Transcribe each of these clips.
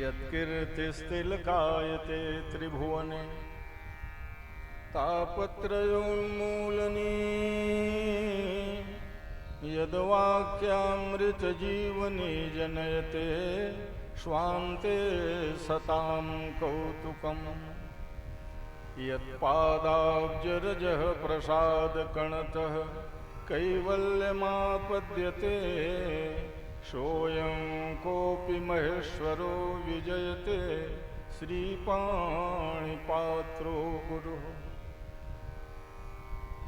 यत्कीर्तिस्तिलकायते त्रिभुवने तापत्रयोन्मूलनी यद्वाक्यामृतजीवनी जनयते स्वान्ते सतां कौतुकम् यत्पादाब्जरजः प्रसादकणतः कैवल्यमापद्यते सोऽयं कोऽपि महेश्वरो विजयते श्रीपाणिपात्रो गुरुः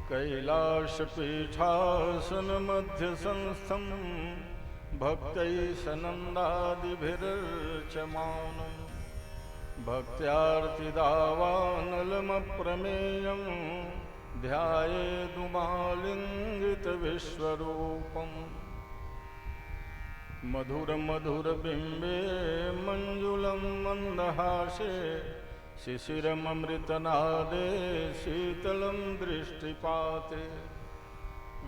कैलासपीठासनमध्यसंस्थं भक्तैः सनन्दादिभिरर्चमानं भक्त्यार्तिदावानलमप्रमेयं ध्यायेदुमालिङ्गितविश्वरूपम् मधुरमधुरबिम्बे मञ्जुलं मन्दहासे शिशिरममृतनादे शीतलं दृष्टिपाते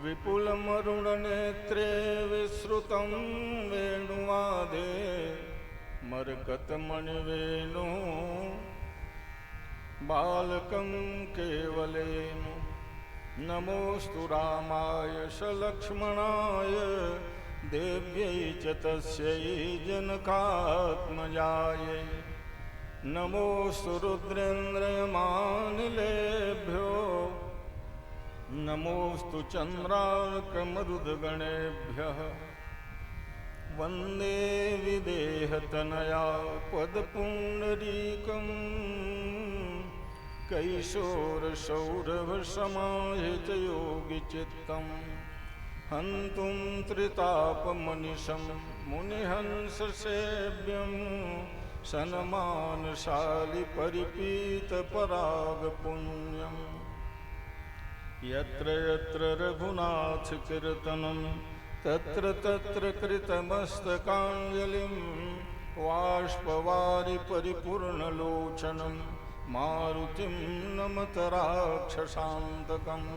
विपुलमरुणनेत्रे विश्रुतं वेणुवादे मरकतमणिवेणु बालकं केवलेनु नमोऽस्तु रामाय सलक्ष्मणाय देव्यै च तस्यै जनकात्मजायै नमोऽस्तु रुद्रेन्द्रयमानिलेभ्यो नमोऽस्तु चन्द्रार्कमरुद्गणेभ्यः वन्दे विदेहतनया पदपुण्डरीकं कैशोरसौरभसमाहितयोगिचित्तं हन्तुं त्रितापमनिशं मुनिहंससेव्यं सन्मानशालिपरिपीतपरागपुण्यं यत्र यत्र रघुनाथकीर्तनं तत्र तत्र कृतमस्तकाञ्जलिं बाष्पवारि परिपूर्णलोचनं मारुतिं नमत राक्षसान्तकम्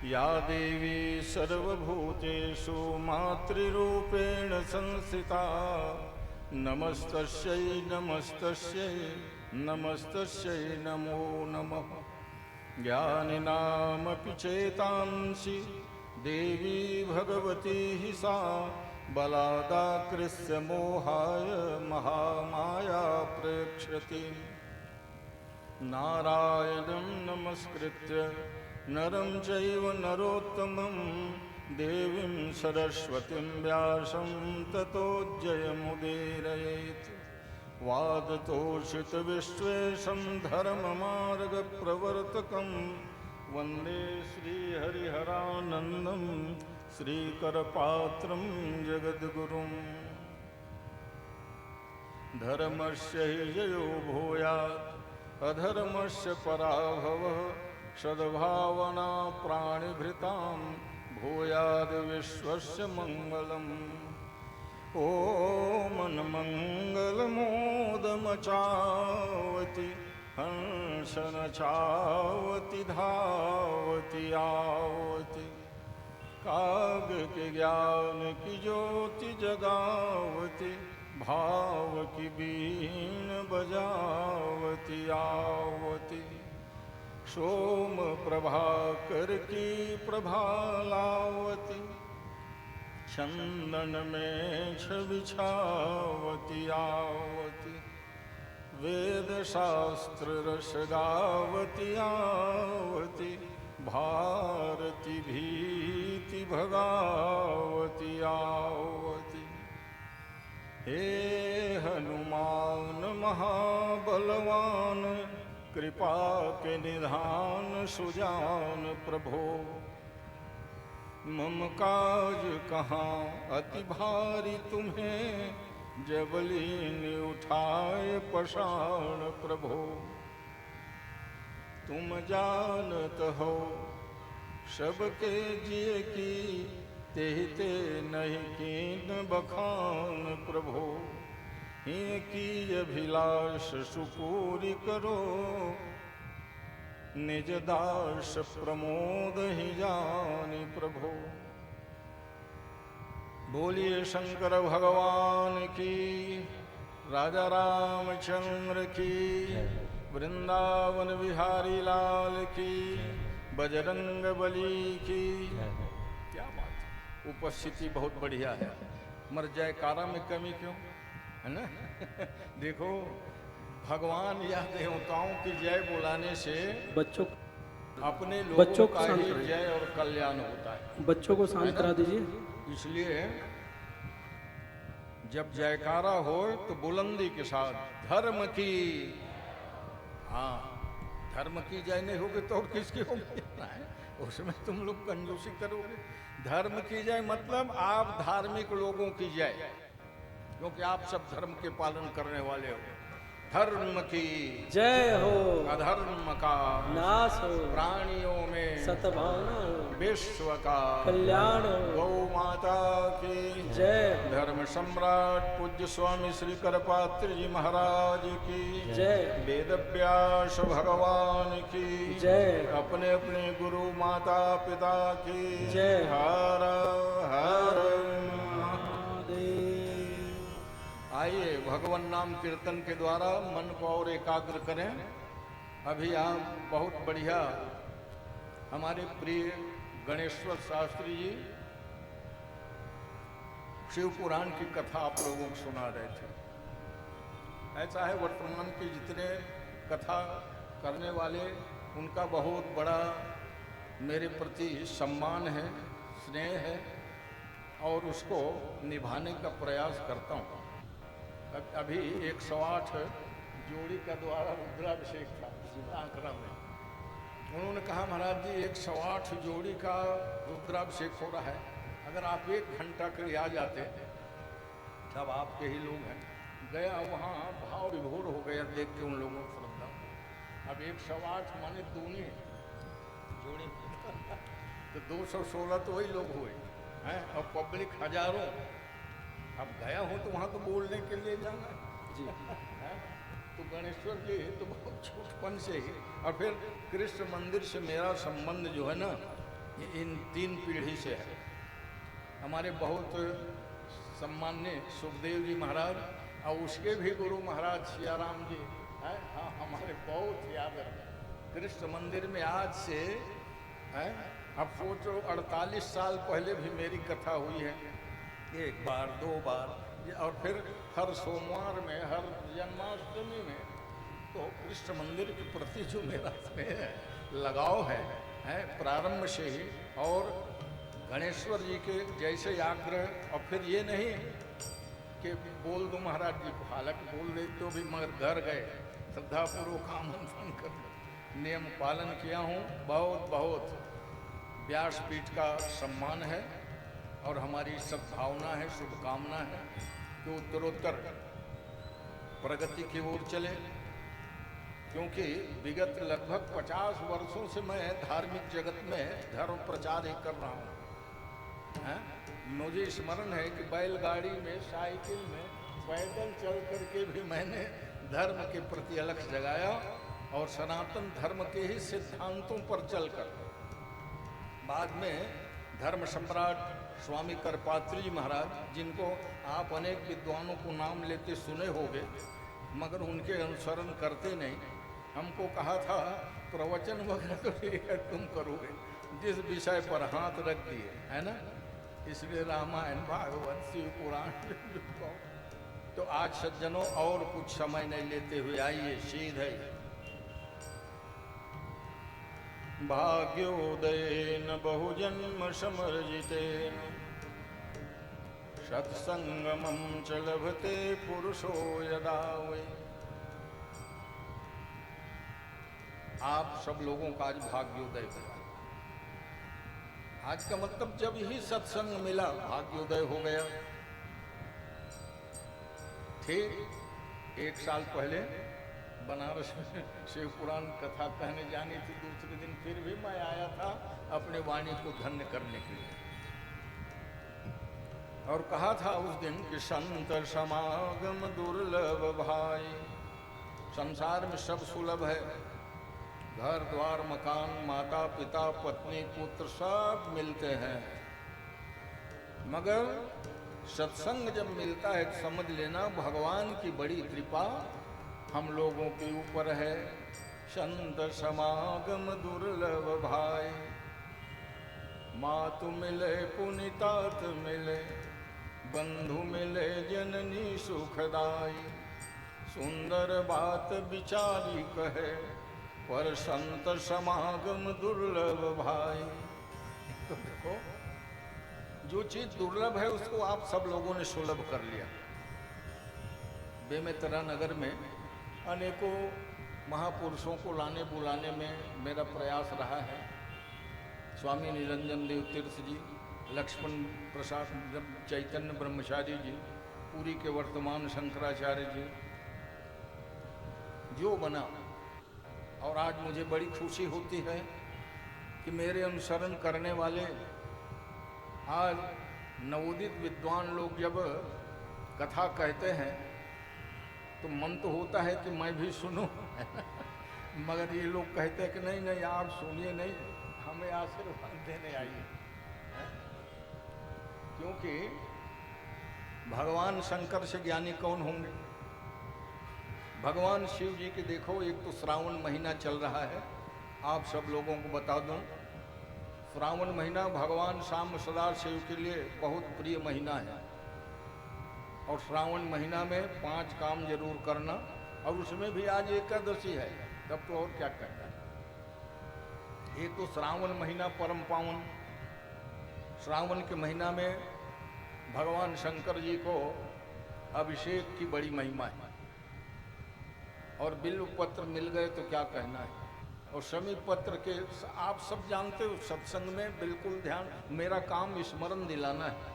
या देवी सर्वभूतेषु मातृरूपेण संस्थिता नमस्तस्यै नमस्तस्यै नमस्तस्यै नमो नमः ज्ञानिनामपि चेतांसि देवी भगवती हि सा बलादाकृस्य मोहाय महामाया प्रेक्ष्यति नारायणं नमस्कृत्य नरं चैव नरोत्तमं देवीं सरस्वतीं व्यासं ततो जयमुदीरयेत् वादतोषितविश्वेशं धर्ममार्गप्रवर्तकं वन्दे श्रीहरिहरानन्दं श्रीकरपात्रं जगद्गुरुं धर्मस्य हि जयो भूयात् अधर्मस्य पराभवः सद्भावना प्राणिभृतां भूयाद् विश्वस्य मङ्गलम् ॐ मनमङ्गलमोदमचावति हंसनचावति धावति आवति काग के ज्ञान की ज्योति जगावति भाव की बीन बजावति आवति सोम प्रभाकर की प्रभालावती चंदन में छबिछावती आवती वेद शास्त्र रस गावती आवती भारती भीति भगावती आवती हे हनुमान महाबलवान कृपा के निधान सुजान प्रभो मम काज कहाँ अति भारी तुम्हें जबलीन उठाए पषाण प्रभो तुम जानत हो सबके जिए की तेहते नहीं कीन बखान प्रभो ही की अभिलाष सुपूरी करो निज दास प्रमोद ही जानी प्रभो। बोलिए शंकर भगवान की, राजा रामचंद्र की, वृंदावन बिहारी लाल की, बजरंग बली की। क्या बात है, उपस्थिति बहुत बढ़िया है। मर जयकारा में कमी क्यों, है ना। देखो, भगवान या देवताओं की जय बुलाने से अपने लोगों का ही जय और कल्याण होता है। बच्चों को शांत करा दीजिए। इसलिए जब जयकारा हो तो बुलंदी के साथ धर्म की, हाँ, धर्म की जय नहीं होगी तो और किसकी होगी, उसमें तुम लोग कंजूसी करोगे। धर्म की जय मतलब आप धार्मिक लोगों की जय, क्योंकि आप सब धर्म के पालन करने वाले हो। धर्म की जय हो, अधर्म का नाश हो, प्राणियों में सद्भावना हो, विश्व का कल्याण हो। गौ माता की जय। धर्म सम्राट पूज्य स्वामी श्री करपात्र जी महाराज की जय। वेद व्यास भगवान की जय। अपने अपने गुरु माता पिता की जय। हर हर। आइए भगवान नाम कीर्तन के द्वारा मन को और एकाग्र करें। अभी आप बहुत बढ़िया हमारे प्रिय गणेश्वर शास्त्री जी शिव पुराण की कथा आप लोगों को सुना रहे थे। ऐसा है, वर्तमान के जितने कथा करने वाले उनका बहुत बड़ा मेरे प्रति सम्मान है, स्नेह है, और उसको निभाने का प्रयास करता हूँ। अभी 108 जोड़ी का द्वारा रुद्राभिषेक था आंकड़ा में। उन्होंने कहा महाराज जी 108 जोड़ी का रुद्राभिषेक हो रहा है, अगर आप 1 घंटा के लिए आ जाते, सब आपके ही लोग हैं। गया वहाँ भाव विभोर हो गया देख के उन लोगों को श्रद्धा। अब 108 माने दूनी जोड़ी तो 216 तो वही लोग हुए हैं, और पब्लिक हजारों। अब गया हूँ तो वहाँ तो बोलने के लिए जाना जी है। तो गणेश्वर जी तो बहुत छोटपन से ही, और फिर कृष्ण मंदिर से मेरा संबंध जो है ना, ये इन 3 पीढ़ी से है। हमारे बहुत सम्मान्य सुखदेव जी महाराज और उसके भी गुरु महाराज सियाराम जी है, हाँ, हमारे बहुत याद है। कृष्ण मंदिर में आज से है, अब सोचो 48 साल पहले भी मेरी कथा हुई है, 1 बार 2 बार, और फिर हर सोमवार में, हर जन्माष्टमी में। तो कृष्ण मंदिर के प्रति जो मेरा स्नेह लगाव है प्रारंभ से ही। और गणेश्वर जी के जैसे आग्रह, और फिर ये नहीं कि बोल दो महाराज जी को, हालांकि बोल रहे तो भी, मगर घर गए श्रद्धापूर्वक आमंत्रण कर नियम पालन किया हूँ। बहुत बहुत व्यासपीठ का सम्मान है, और हमारी सद्भावना है, शुभकामना है कि उत्तरोत्तर प्रगति की ओर चले। क्योंकि विगत लगभग 50 वर्षों से मैं धार्मिक जगत में धर्म प्रचार ही कर रहा हूँ। मुझे स्मरण है कि बैलगाड़ी में, साइकिल में, पैदल चल करके भी मैंने धर्म के प्रति अलख जगाया, और सनातन धर्म के ही सिद्धांतों पर चलकर बाद में धर्म सम्राट स्वामी करपात्री जी महाराज, जिनको आप अनेक विद्वानों को नाम लेते सुने होंगे, मगर उनके अनुसरण करते नहीं। हमको कहा था प्रवचन वगैरह तो ठीक है तुम करोगे, जिस विषय पर हाथ रख दिए, है ना। इसलिए रामायण, भागवत, शिव पुराण तो आज सज्जनों और कुछ समय नहीं लेते हुए आइए सीधे भाग्योदयेन बहुजन्म समर्जितेन सत्संगमं च लभते पुरुषो यदा वै। आप सब लोगों का आज भाग्योदय हुआ। आज का मतलब जब ही सत्संग मिला भाग्योदय हो गया। ठीक 1 साल पहले बनारस में शिव पुराण कथा कहने जानी थी, दूसरे दिन फिर भी मैं आया था अपने वाणी को धन्य करने के लिए, और कहा था उस दिन कि संत समागम दुर्लभ भाई। संसार में सब सुलभ है, घर द्वार मकान, माता पिता पत्नी पुत्र सब मिलते हैं, मगर सत्संग जब मिलता है तो समझ लेना भगवान की बड़ी कृपा हम लोगों के ऊपर है। संत समागम दुर्लभ भाई, मातु मिले पुनितात मिले, बंधु मिले जननी सुखदाई। सुंदर बात विचारी कहे, पर संत समागम दुर्लभ भाई। तो देखो, जो चीज दुर्लभ है उसको आप सब लोगों ने सुलभ कर लिया। बेमेतरा नगर में अनेकों महापुरुषों को लाने बुलाने में मेरा प्रयास रहा है। स्वामी निरंजन देव तीर्थ जी, लक्ष्मण प्रसाद चैतन्य ब्रह्मचारी जी, पुरी के वर्तमान शंकराचार्य जी, जो बना। और आज मुझे बड़ी खुशी होती है कि मेरे अनुसरण करने वाले आज नवोदित विद्वान लोग जब कथा कहते हैं तो मन तो होता है कि मैं भी सुनूं मगर ये लोग कहते हैं कि नहीं नहीं आप सुनिए नहीं, हमें आशीर्वाद देने आइए। क्योंकि भगवान शंकर से ज्ञानी कौन होंगे? भगवान शिव जी के देखो, एक तो श्रावण महीना चल रहा है। आप सब लोगों को बता दूं, श्रावण महीना भगवान श्याम सदा शिव के लिए बहुत प्रिय महीना है। और श्रावण महीना में 5 काम जरूर करना, और उसमें भी आज एकादशी है, तब तो और क्या करना है। एक तो श्रावण महीना परम पावन, श्रावण के महीना में भगवान शंकर जी को अभिषेक की बड़ी महिमा है। और बिल्व पत्र मिल गए तो क्या कहना है। और शमी पत्र के आप सब जानते हो, सत्संग में बिल्कुल ध्यान, मेरा काम स्मरण दिलाना है।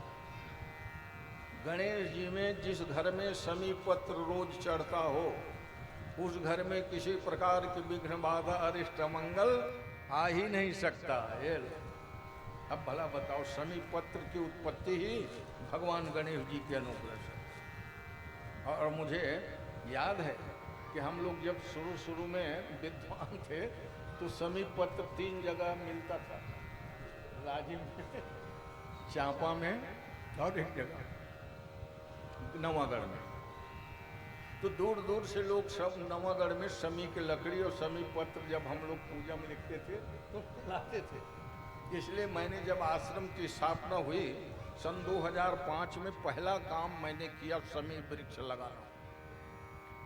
गणेश जी में जिस घर में शमी पत्र रोज चढ़ता हो, उस घर में किसी प्रकार की विघ्न बाधा अरिष्ट मंगल आ ही नहीं सकता। अब भला बताओ, शमी पत्र की उत्पत्ति ही भगवान गणेश जी के अनुग्रह से। और मुझे याद है कि हम लोग जब शुरू में विद्वान थे तो शमी पत्र 3 जगह मिलता था, राजी में, चांपा में और एक जगह नवागढ़ में। तो दूर दूर से लोग सब नवागढ़ में शमी की लकड़ी और शमी पत्र जब हम लोग पूजा में लिखते थे तो लाते थे। इसलिए मैंने जब आश्रम की स्थापना हुई सन 2005 में, पहला काम मैंने किया शमी वृक्ष लगाना।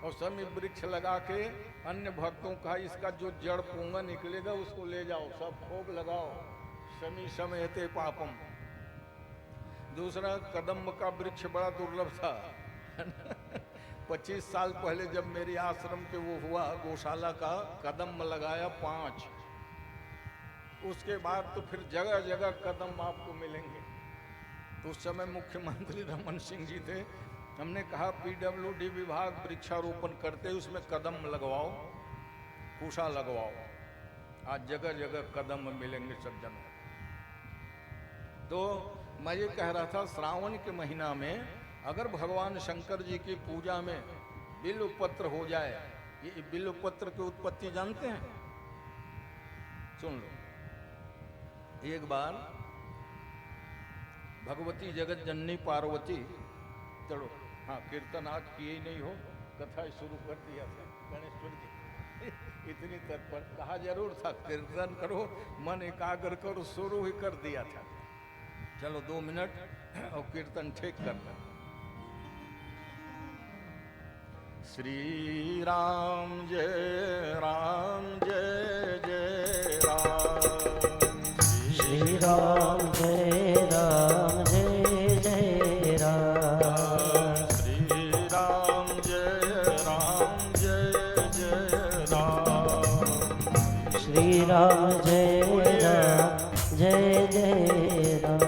और शमी वृक्ष लगा के अन्य भक्तों का, इसका जो जड़ पोंगा निकलेगा उसको ले जाओ, सब खूब लगाओ, शमी शमयते पापम। दूसरा, कदम्ब का वृक्ष बड़ा दुर्लभ था 25 साल पहले जब मेरी आश्रम के वो हुआ गौशाला का, कदम्ब लगाया 5। उसके बाद तो फिर जगह जगह कदम आपको मिलेंगे। तो उस समय मुख्यमंत्री रमन सिंह जी थे, हमने कहा PWD विभाग वृक्षारोपण करते, उसमें कदम लगवाओ, पूषा लगवाओ। आज जगह जगह कदम मिलेंगे सज्जनों। तो मैं ये कह रहा था, श्रावण के महीना में अगर भगवान शंकर जी की पूजा में बिल्व पत्र हो जाए, ये बिल्व पत्र की उत्पत्ति जानते हैं? सुन लो। एक बार भगवती जगत जननी पार्वती, चलो हाँ, कीर्तन आज किए ही नहीं हो, कथा शुरू कर दिया था गणेश्वर जी इतनी तत्पर, कहा जरूर था कीर्तन करो, मन एकाग्र करो, शुरू ही कर दिया था। चलो 2 मिनट और कीर्तन ठीक करना। श्री राम जय जय राम, श्री राम जय जय राम, श्री राम जय जय राम, श्री राम जय जय राम।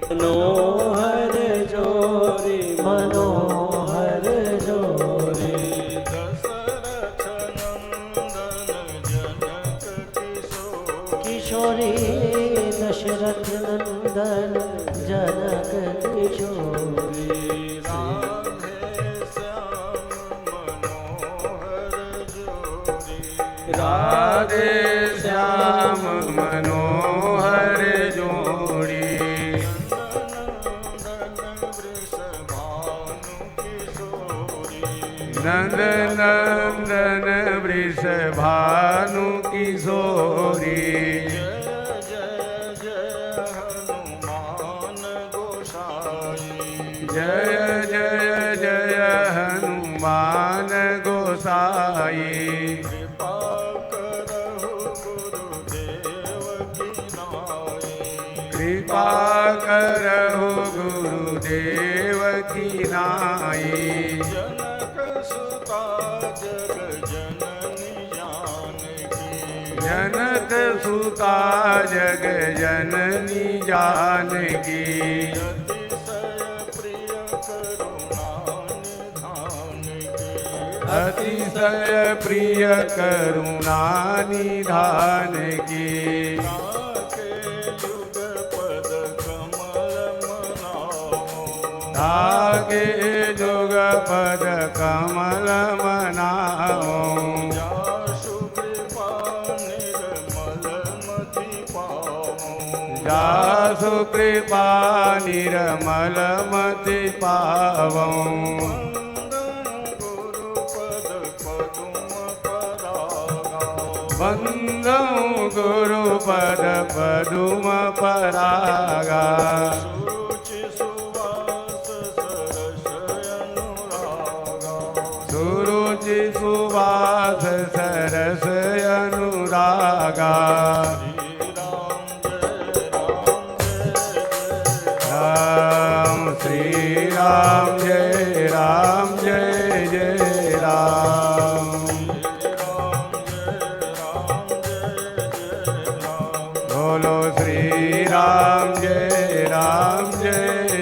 मनोहर जोरी मनोहर जोरी, दशरथ नंदन जनक किशोरी, किशोरी दशरथ नंदन राधे श्याम मनोहर जोड़ी नंद नंदन वृषभानु किशोरी जय जय जय हनुमान गोसाई कृपा करहु गुरुदेव की नाई जनक सुता जग जननी जानकी अतिशय प्रिय करुणा निधान की धागे जुग पद कमल मनाओ जासु कृपा निर्मल मति पावो वंदो गुरुपद पदुम परागा सुरुचि सुवास सरस अनुरागा राम श्री राम जय जय राम बोलो श्री राम जय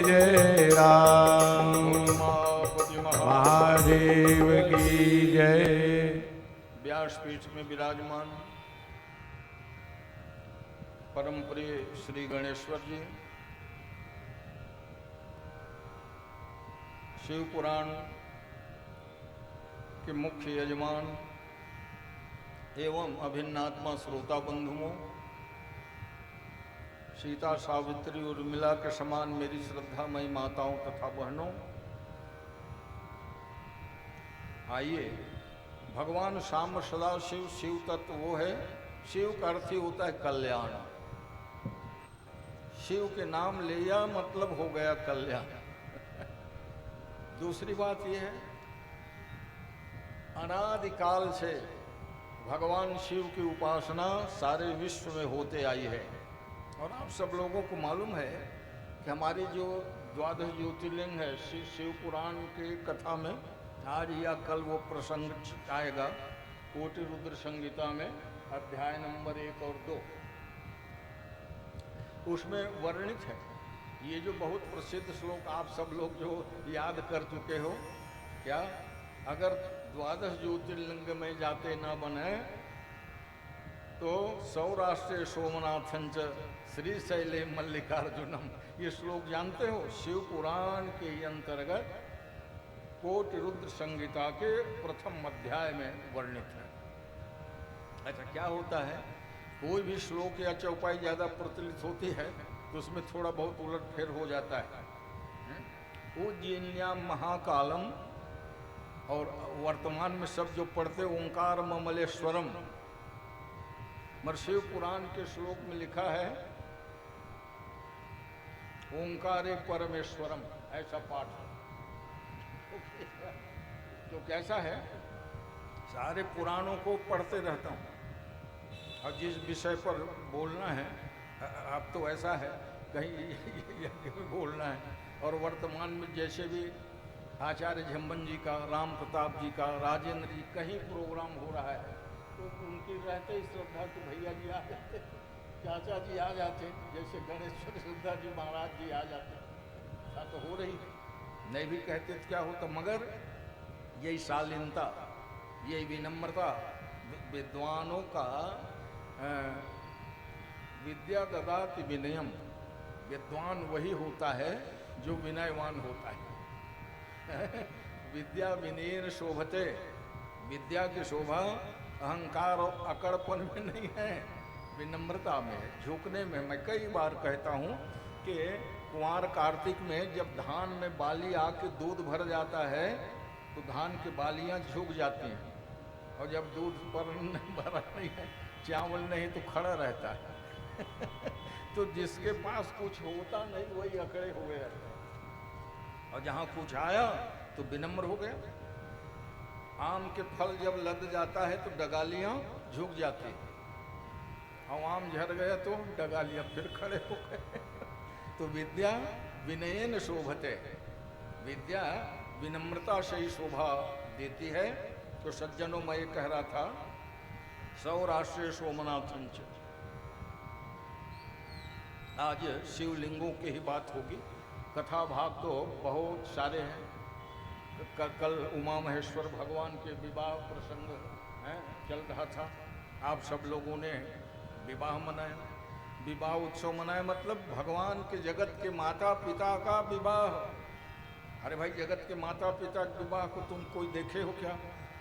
जय राम महादेव की जय। व्यासपीठ में विराजमान परम प्रिय श्री गणेश्वर जी शिव पुराण के मुख्य यजमान एवं अभिन्नात्मा श्रोता बंधुओं, सीता सावित्री उर्मिला के समान मेरी श्रद्धामयी माताओं तथा बहनों, आइए भगवान श्याम सदा शिव शिव तत्व वो है। शिव का अर्थ ही होता है कल्याण। शिव के नाम लिया मतलब हो गया कल्याण। दूसरी बात यह है, अनादिकाल से भगवान शिव की उपासना सारे विश्व में होते आई है। और आप सब लोगों को मालूम है कि हमारी जो द्वादश ज्योतिर्लिंग है शिव पुराण की कथा में आज या कल वो प्रसंग आएगा कोटि रुद्र संहिता में अध्याय नंबर 1 और 2, उसमें वर्णित है। ये जो बहुत प्रसिद्ध श्लोक आप सब लोग जो याद कर चुके हो, क्या अगर द्वादश ज्योतिर्लिंग में जाते ना बने तो सौराष्ट्र सोमनाथंच श्रीशैले मल्लिकार्जुनम, ये श्लोक जानते हो? शिव पुराण के अंतर्गत कोटि रुद्र संहिता के प्रथम अध्याय में वर्णित है। अच्छा, क्या होता है, कोई भी श्लोक या चौपाई ज्यादा प्रचलित होती है तो उसमें थोड़ा बहुत उलट फेर हो जाता है। उज्जैन्याम महाकालम, और वर्तमान में सब जो पढ़ते ओंकार ममलेश्वरम, मगर शिव पुराण के श्लोक में लिखा है ओंकारे परमेश्वरम, ऐसा पाठ। तो कैसा है, सारे पुराणों को पढ़ते रहता हूँ और जिस विषय पर बोलना है, अब तो ऐसा है कहीं यज्ञ में बोलना है। और वर्तमान में जैसे भी आचार्य झम्बन जी का, राम प्रताप जी का, राजेंद्र जी कहीं प्रोग्राम हो रहा है तो उनकी रहते ही श्रद्धा के भैया जी आ जाते, चाचा जी आ जाते, जैसे गणेश्वर श्रद्धा जी महाराज जी आ जाते। ऐसा तो हो रही नहीं भी कहते तो क्या होता, मगर यही शालीनता, यही विनम्रता विद्वानों का विद्या ददाति विनयम। विद्वान वही होता है जो विनयवान होता है। विद्या विनयन शोभते, विद्या की शोभा अहंकार और अकड़पन में नहीं है, विनम्रता में है, झुकने में। मैं कई बार कहता हूँ कि कुंवार कार्तिक में जब धान में बाली आके दूध भर जाता है तो धान की बालियाँ झुक जाती हैं, और जब दूध पर भरा नहीं है, चावल नहीं, तो खड़ा रहता है। तो जिसके पास कुछ होता नहीं वही अकड़े हुए रहते हैं, और जहाँ कुछ आया तो विनम्र हो गया। आम के फल जब लद जाता है तो डगालियाँ झुक जाती हैं, और आम झड़ गया तो डगालियाँ फिर खड़े हो गए। तो विद्या विनयन शोभते, विद्या विनम्रता से ही शोभा देती है। तो सज्जनों, मैं ये कह रहा था, सौराष्ट्र सोमनाथन च, आज शिवलिंगों की ही बात होगी। कथा भाग तो बहुत सारे हैं। कल उमा महेश्वर भगवान के विवाह प्रसंग है चल रहा था, आप सब लोगों ने विवाह मनाया, विवाह उत्सव मनाया, मतलब भगवान के जगत के माता पिता का विवाह। अरे भाई, जगत के माता पिता के विवाह को तुम कोई देखे हो क्या?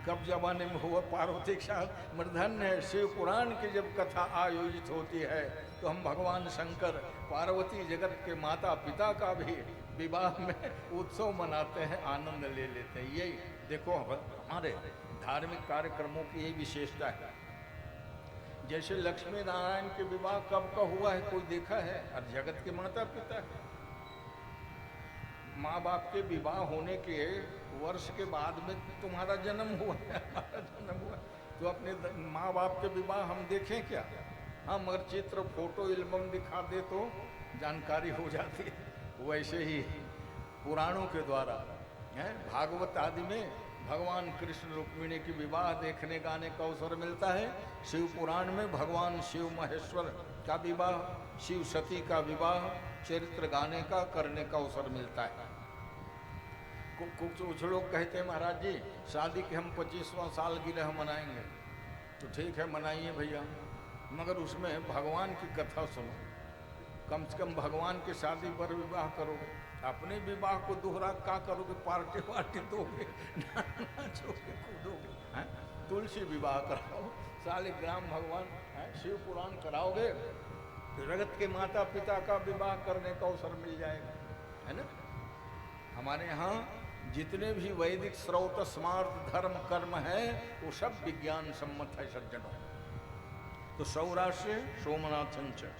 कब जमाने में हुआ पार्वती के साथ? मर्धन है, शिव पुराण की जब कथा आयोजित होती है तो हम भगवान शंकर पार्वती जगत के माता पिता का भी विवाह में उत्सव मनाते हैं, आनंद ले लेते हैं। यही देखो, हमारे धार्मिक कार्यक्रमों की यही विशेषता है। जैसे लक्ष्मी नारायण के विवाह कब का हुआ है कोई देखा है? और जगत के माता पिता है। माँ बाप के विवाह होने के वर्ष के बाद में तुम्हारा जन्म हुआ है, हमारा जन्म हुआ, तो अपने माँ बाप के विवाह हम देखें क्या? हाँ, मगर चित्र फोटो एल्बम दिखा दे तो जानकारी हो जाती है। वैसे ही पुराणों के द्वारा है, भागवत आदि में भगवान कृष्ण रुक्मिणी की विवाह देखने का आने का अवसर मिलता है। शिव पुराण में भगवान शिव महेश्वर का विवाह, शिव सती का विवाह चरित्र गाने का करने का अवसर मिलता है। कुछ लोग कहते हैं, महाराज जी शादी के हम 25वां सालगिरह मनाएंगे। तो ठीक है, मनाइए भैया, मगर उसमें भगवान की कथा सुनो। कम से कम भगवान की शादी पर विवाह करो। अपने विवाह को दोहरा क्या करोगे? पार्टी वार्टी दोगे, नाचोगे, कूदोगे? तुलसी विवाह कराओ, शालिग्राम भगवान शिव पुराण कराओगे, जगत के माता पिता का विवाह करने का अवसर मिल जाएगा, है ना। हमारे यहाँ जितने भी वैदिक स्रोत स्मार्त धर्म कर्म है वो सब विज्ञान सम्मत है सज्जनों। तो सौराष्ट्र सोमनाथन च,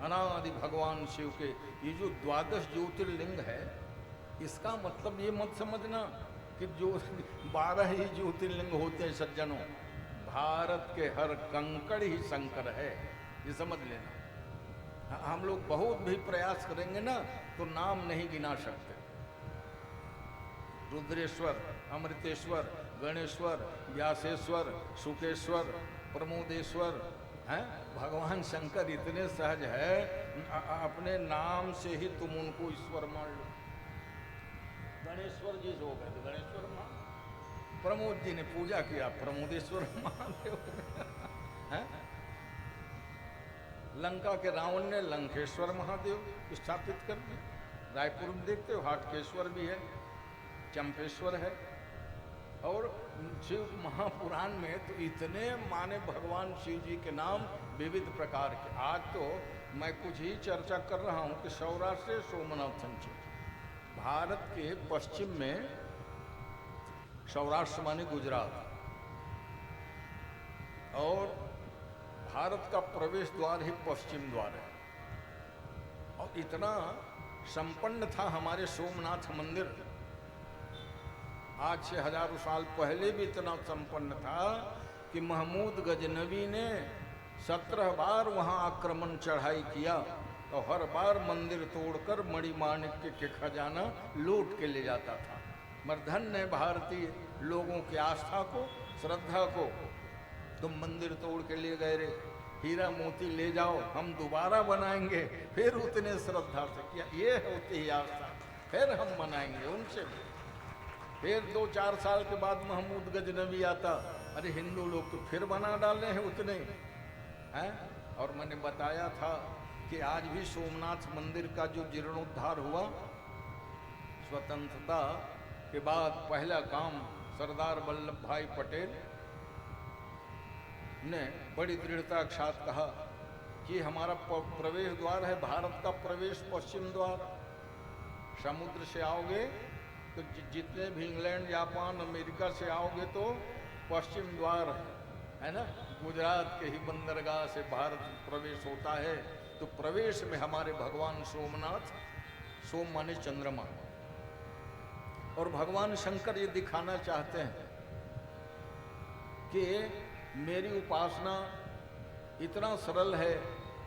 अनादि भगवान शिव के ये जो 12 ज्योतिर्लिंग है, इसका मतलब ये मत समझना कि जो 12 ही ज्योतिर्लिंग होते हैं सज्जनों। भारत के हर कंकड़ ही शंकर है, ये समझ लेना। हम लोग बहुत भी प्रयास करेंगे ना तो नाम नहीं गिना सकते। रुद्रेश्वर, अमृतेश्वर, गणेश्वर, व्यासेश्वर, सुकेश्वर, प्रमोदेश्वर हैं। भगवान शंकर इतने सहज है, अपने नाम से ही तुम उनको ईश्वर मान लो। गणेश्वर जी हो गए तो गणेश्वर मान, प्रमोद जी ने पूजा किया, प्रमोदेश्वर महादेव हैं। लंका के रावण ने लंकेश्वर महादेव स्थापित कर दिए। रायपुर में देखते हो हाटकेश्वर भी है, चंपेश्वर है, और शिव महापुराण में तो इतने माने भगवान शिव जी के नाम विविध प्रकार के। आज तो मैं कुछ ही चर्चा कर रहा हूँ कि सौराष्ट्र सोमनाथन जी, भारत के पश्चिम में, सौराष्ट्र माने गुजरात, और भारत का प्रवेश द्वार ही पश्चिम द्वार है। और इतना संपन्न था हमारे सोमनाथ मंदिर, आज से हजारों साल पहले भी इतना संपन्न था कि महमूद गजनवी ने 17 बार वहां आक्रमण चढ़ाई किया, और हर बार मंदिर तोड़कर मणिमाणिक्य के खजाना लूट के ले जाता था। मर्धन ने भारतीय लोगों की आस्था को, श्रद्धा को तुम मंदिर तोड़ के ले गए रे, हीरा मोती ले जाओ, हम दोबारा बनाएंगे। फिर उतने श्रद्धा से किया, ये होती ही आस्था, फिर हम बनाएंगे उनसे भी। फिर 2-4 साल के बाद महमूद गजनवी आता, अरे हिंदू लोग तो फिर बना डाले हैं उतने हैं। और मैंने बताया था कि आज भी सोमनाथ मंदिर का जो जीर्णोद्धार हुआ, स्वतंत्रता के बाद पहला काम सरदार वल्लभ भाई पटेल ने बड़ी दृढ़ता के साथ कहा कि हमारा प्रवेश द्वार है, भारत का प्रवेश पश्चिम द्वार। समुद्र से आओगे तो जितने भी इंग्लैंड, जापान, अमेरिका से आओगे तो पश्चिम द्वार है ना, गुजरात के ही बंदरगाह से भारत प्रवेश होता है। तो प्रवेश में हमारे भगवान सोमनाथ, सोम माने चंद्रमा, और भगवान शंकर ये दिखाना चाहते हैं कि मेरी उपासना इतना सरल है,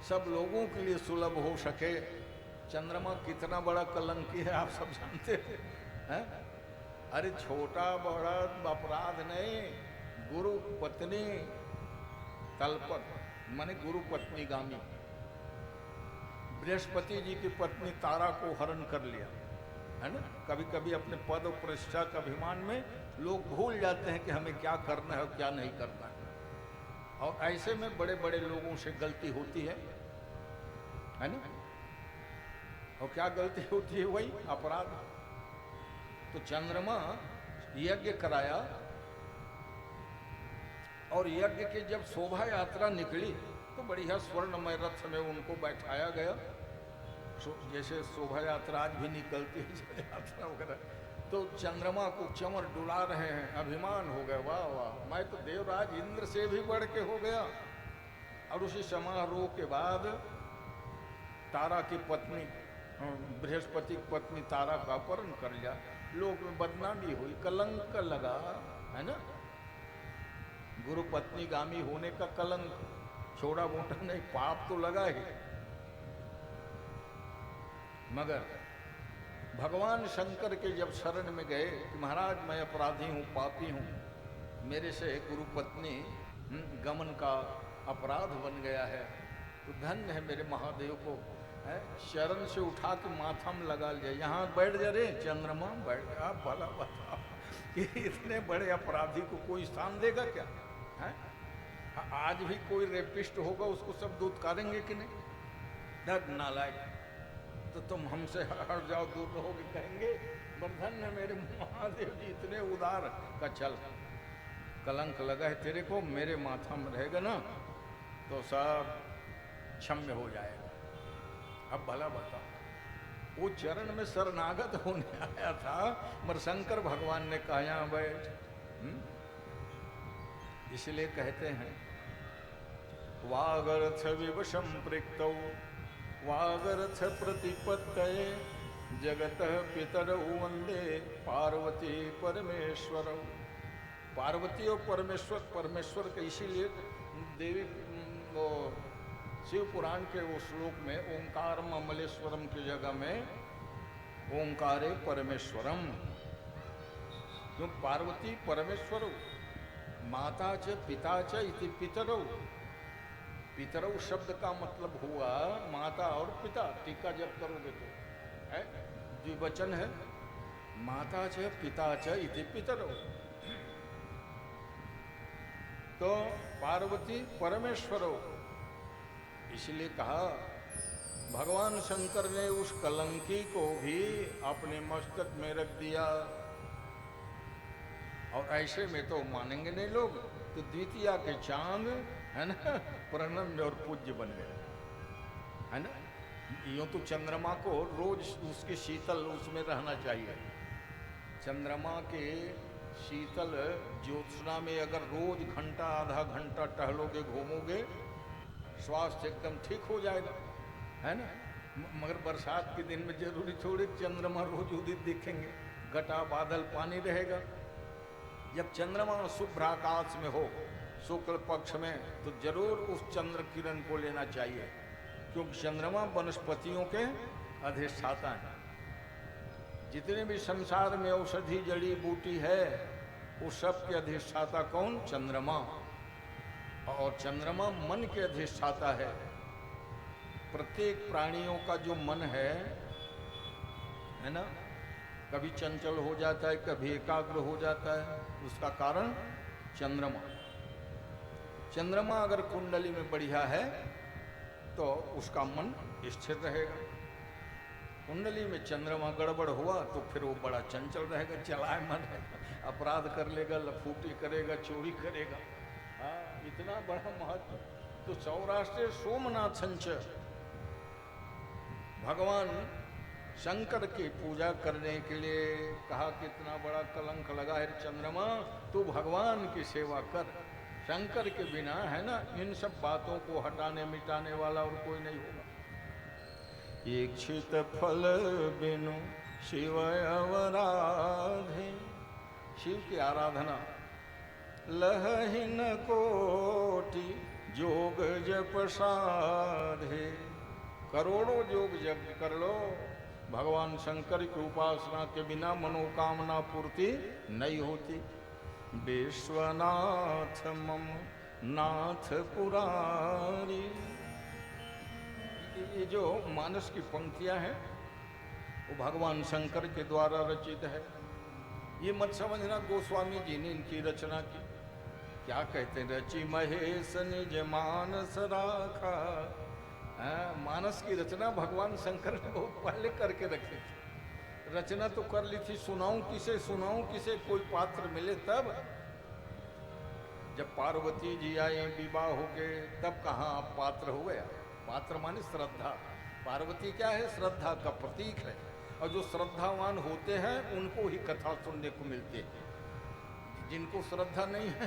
सब लोगों के लिए सुलभ हो सके। चंद्रमा कितना बड़ा कलंकी है आप सब जानते हैं। अरे छोटा बड़ा अपराध नहीं, गुरु पत्नी तलपत माने गुरु पत्नी गामी। बृहस्पति जी की पत्नी तारा को हरण कर लिया है ना। कभी कभी अपने पद और प्रतिष्ठा के अभिमान में लोग भूल जाते हैं कि हमें क्या करना है और क्या नहीं करना है, और ऐसे में बड़े बड़े लोगों से गलती होती है ना। और क्या गलती होती है? वही अपराध। तो चंद्रमा यज्ञ कराया, और यज्ञ की जब शोभा यात्रा निकली तो बढ़िया स्वर्णमय रथ में उनको बैठाया गया, जैसे शोभा यात्रा आज भी निकलती है यात्रा वगैरह। तो चंद्रमा को चमर डुला रहे हैं, अभिमान हो गया, वाह वाह मैं तो देवराज इंद्र से भी बढ़ के हो गया। और उसी समारोह के बाद तारा की पत्नी, बृहस्पति की पत्नी तारा का अपहरण कर लिया, लोग में बदनामी हुई, कलंक लगा है ना। गुरु पत्नी गामी होने का कलंक छोटा मोटा नहीं, पाप तो लगा ही। मगर भगवान शंकर के जब शरण में गए कि महाराज मैं अपराधी हूँ, पापी हूँ, मेरे से गुरु पत्नी गमन का अपराध बन गया है, तो धन्य है मेरे महादेव को है, शरण से उठा के माथा में लगा लिया, यहाँ बैठ जा रे चंद्रमा बैठ गया। आप भला बताओ कि इतने बड़े अपराधी को कोई स्थान देगा क्या है? आज भी कोई रेपिस्ट होगा उसको सब दुत्कारेंगे कि नहीं? डर नालायक, तो तुम हमसे हट जाओ, दूर रहोगे कहेंगे। बर्धन है मेरे महादेव जी इतने उदार का, चल कलंक लगा है तेरे को, मेरे माथा में रहेगा ना तो सब क्षम्य हो जाएगा। अब भला बताओ, वो चरण में शरणागत होने आया था, मगर शंकर भगवान ने कहा यहाँ बैठ। इसलिए कहते हैं वागर्थ विवशम प्रिक्तौ वागर्थ प्रतिपत्तये जगत पितरौ वंदे पार्वती परमेश्वर। पार्वती और परमेश्वर, परमेश्वर के इसीलिए देवी वो शिव पुराण के वो श्लोक में ओंकार अमलेश्वरम की जगह में ओंकारे परमेश्वरम, क्यों पार्वती परमेश्वर माता च पिता च इति पितरौ। पितरौ शब्द का मतलब हुआ माता और पिता, टीका जब करोगे तो है द्विवचन है, माता च पिता च इति पितरौ। तो पार्वती परमेश्वरो, इसलिए कहा भगवान शंकर ने उस कलंकी को भी अपने मस्तक में रख दिया। और ऐसे में तो मानेंगे नहीं लोग, तो द्वितीया के चांद है ना प्रणम्य और पूज्य बन गए है ना। यूँ तो चंद्रमा को रोज उसके शीतल उसमें रहना चाहिए। चंद्रमा के शीतल ज्योत्सना में अगर रोज घंटा आधा घंटा टहलोगे घूमोगे, स्वास्थ्य एकदम ठीक हो जाएगा है ना। मगर बरसात के दिन में जरूरी थोड़ी चंद्रमा रोज उदित दिखेंगे, घटा बादल पानी रहेगा। जब चंद्रमा शुभ्र आकाश में हो शुक्ल पक्ष में, तो जरूर उस चंद्र किरण को लेना चाहिए, क्योंकि चंद्रमा वनस्पतियों के अधिष्ठाता हैं। जितने भी संसार में औषधि जड़ी बूटी है उस सब के अधिष्ठाता कौन? चंद्रमा। और चंद्रमा मन के अधिष्ठाता है। प्रत्येक प्राणियों का जो मन है ना, कभी चंचल हो जाता है, कभी एकाग्र हो जाता है, उसका कारण चंद्रमा। चंद्रमा अगर कुंडली में बढ़िया है तो उसका मन स्थिर रहेगा। कुंडली में चंद्रमा गड़बड़ हुआ तो फिर वो बड़ा चंचल रहेगा, चलाए मन रहेगा, अपराध कर लेगा, लफूटी करेगा, चोरी करेगा हाँ, इतना बड़ा महत्व। तो सौराष्ट्र सोमनाथ संच भगवान शंकर की पूजा करने के लिए कहा, कितना बड़ा कलंक लगा है चंद्रमा, तू भगवान की सेवा कर। शंकर के बिना है ना इन सब बातों को हटाने मिटाने वाला और कोई नहीं होगा। इच्छित फल बिनु शिव अवराधे, शिव की आराधना लहहीन कोटि जोग जप साधे। करोड़ों योग जप कर लो, भगवान शंकर की उपासना के बिना मनोकामना पूर्ति नहीं होती। विश्वनाथ मम नाथ पुरारी, ये जो मानस की पंक्तियां हैं वो भगवान शंकर के द्वारा रचित है। ये मत समझना गोस्वामी जी ने इनकी रचना की। क्या कहते हैं, रचि महेश निज मानस राखा। मानस की रचना भगवान शंकर ने बहुत पहले करके रखी थी। रचना तो कर ली थी, सुनाऊं किसे, कोई पात्र मिले तब। जब पार्वती जी आए विवाह हो गए तब कहाँ आप पात्र हो गया। पात्र माने श्रद्धा। पार्वती क्या है, श्रद्धा का प्रतीक है। और जो श्रद्धावान होते हैं उनको ही कथा सुनने को मिलती है। जिनको श्रद्धा नहीं है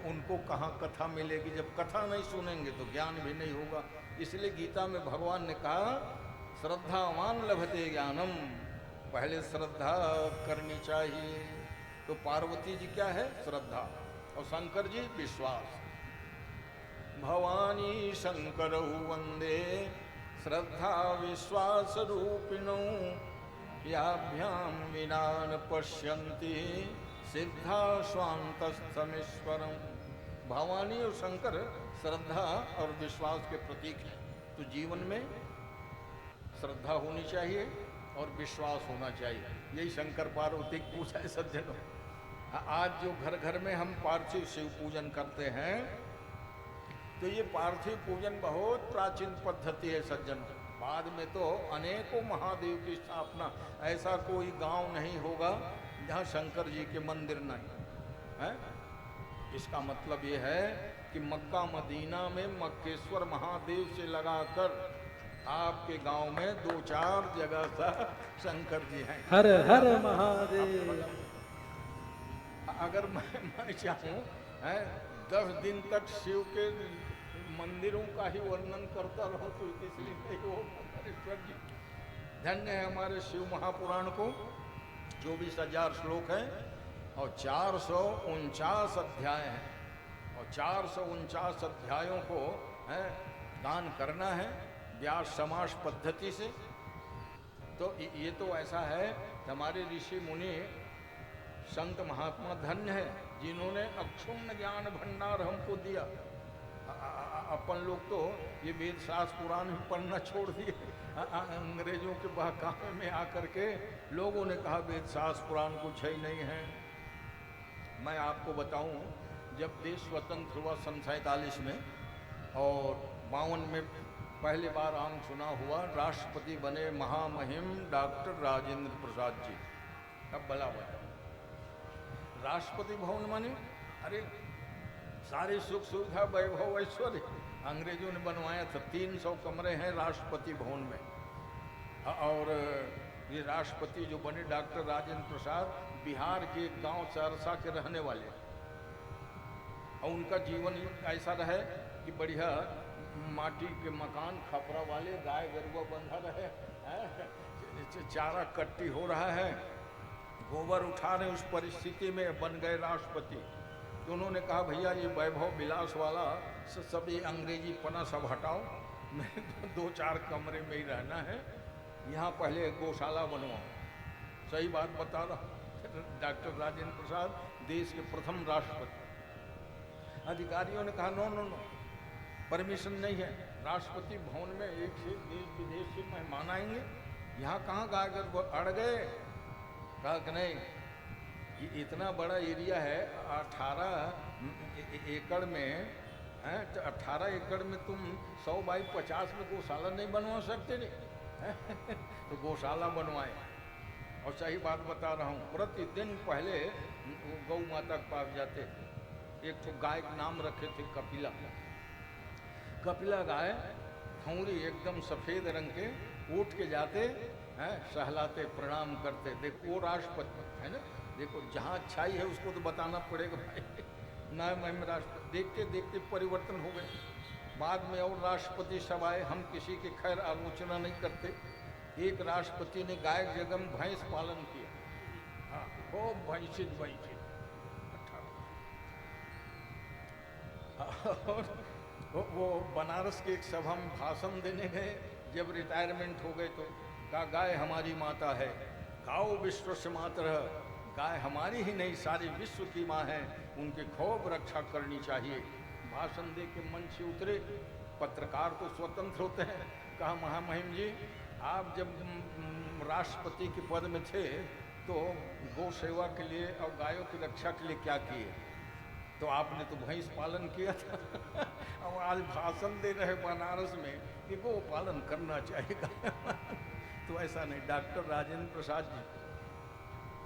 उनको कहाँ कथा मिलेगी। जब कथा नहीं सुनेंगे तो ज्ञान भी नहीं होगा। इसलिए गीता में भगवान ने कहा, श्रद्धावान लभते ज्ञानम, पहले श्रद्धा करनी चाहिए। तो पार्वती जी क्या है, श्रद्धा, और शंकर जी विश्वास। भवानी शंकर वंदे श्रद्धा विश्वास रूपिणो, याभ्याम विना न पश्यन्ति सिद्धा स्वांतस्थमीश्वरम। भवानी और शंकर श्रद्धा और विश्वास के प्रतीक हैं। तो जीवन में श्रद्धा होनी चाहिए और विश्वास होना चाहिए। यही शंकर पार्वती की पूजा है सज्जनों। आज जो घर घर में हम पार्थिव शिव पूजन करते हैं, तो ये पार्थिव पूजन बहुत प्राचीन पद्धति है सज्जनों। बाद में तो अनेकों महादेव की स्थापना, ऐसा कोई गांव नहीं होगा जहाँ शंकर जी के मंदिर नहीं है। इसका मतलब ये है कि मक्का मदीना में मक्केश्वर महादेव से लगाकर आपके गांव में 2-4 जगह सा शंकर जी हैं। हर हर महादेव। अगर मैं चाहूँ 10 दिन तक शिव के मंदिरों का ही वर्णन करता रहूं तो इसलिए नहीं हो। ईश्वर जी धन्य है हमारे शिव महापुराण को। 24,000 श्लोक हैं और 449 अध्याय हैं। और 449 अध्यायों को दान करना है व्यास समास पद्धति से। तो ये तो ऐसा है, हमारे ऋषि मुनि संत महात्मा धन्य है जिन्होंने अक्षुण्ण ज्ञान भंडार हमको दिया। अपन लोग तो ये वेद शास्त्र पुराण भी पढ़ना छोड़ दिए। अंग्रेजों के बहकावे में आकर के लोगों ने कहा वेद शास्त्र पुराण कुछ ही नहीं है। मैं आपको बताऊं, जब देश स्वतंत्र हुआ सन 47 में और 52 में पहली बार आम चुनाव हुआ, राष्ट्रपति बने महामहिम डॉक्टर राजेंद्र प्रसाद जी। अब भला बताओ, राष्ट्रपति भवन माने अरे सारी सुख सुविधा वैभव ऐश्वर्य अंग्रेजों ने बनवाया था। 300 कमरे हैं राष्ट्रपति भवन में। और ये राष्ट्रपति जो बने डॉक्टर राजेंद्र प्रसाद बिहार के एक गांव सरसा के रहने वाले। और उनका जीवन ऐसा रहे कि बढ़िया माटी के मकान खपरा वाले, गाय गरुआ बंधा रहे, चारा कट्टी हो रहा है, गोबर उठा रहे। उस परिस्थिति में बन गए राष्ट्रपति। तो उन्होंने कहा भैया ये वैभव विलास वाला सब ये अंग्रेजी पना सब हटाओ, मैं 2-4 कमरे में ही रहना है, यहाँ पहले गौशाला बनवाओ। सही बात बता रहा डॉक्टर राजेंद्र प्रसाद देश के प्रथम राष्ट्रपति। अधिकारियों ने कहा नो नो नो, परमिशन नहीं है। राष्ट्रपति भवन में एक से देश विदेश से मेहमान आएंगे, यहाँ कहाँ गागर अड़ गए। कहा कि नहीं, ये इतना बड़ा एरिया है, 18 एकड़ में 18 एकड़ में तुम 100 बाई 50 में गौशाला नहीं बनवा सकते नहीं। तो गौशाला बनवाए। और सही बात बता रहा हूँ, प्रतिदिन पहले गौ माता के पास जाते एक तो गाय का नाम रखे थे कपिला। कपिला गाय खौरी एकदम सफेद रंग के, उठ के जाते हैं, सहलाते, प्रणाम करते। देखो वो राष्ट्रपति है ना, देखो जहाँ अच्छाई है उसको तो बताना पड़ेगा भाई। ना मैं राष्ट्रपति, देखते देखते परिवर्तन हो गए। बाद में और राष्ट्रपति सब आए, हम किसी की खैर आलोचना नहीं करते। एक राष्ट्रपति ने गाय की जगह में भैंस पालन किया। हाँ, खूब भैंसी और वो बनारस के एक सभा में भाषण देने गए। जब रिटायरमेंट हो गए तो कहा, गाय हमारी माता है, गाओ विश्व से मातरः। गाय हमारी ही नहीं सारी विश्व की माँ है, उनकी खूब रक्षा करनी चाहिए। भाषण दे के मंच से उतरे। पत्रकार तो स्वतंत्र होते हैं। कहा, महामहिम जी, आप जब राष्ट्रपति के पद में थे तो गौ सेवा के लिए और गायों की रक्षा के लिए क्या किए? तो आपने तो भैंस पालन किया था। अब आज भाषण दे रहे बनारस में कि गो पालन करना चाहिए। तो ऐसा नहीं। डॉक्टर राजेंद्र प्रसाद जी,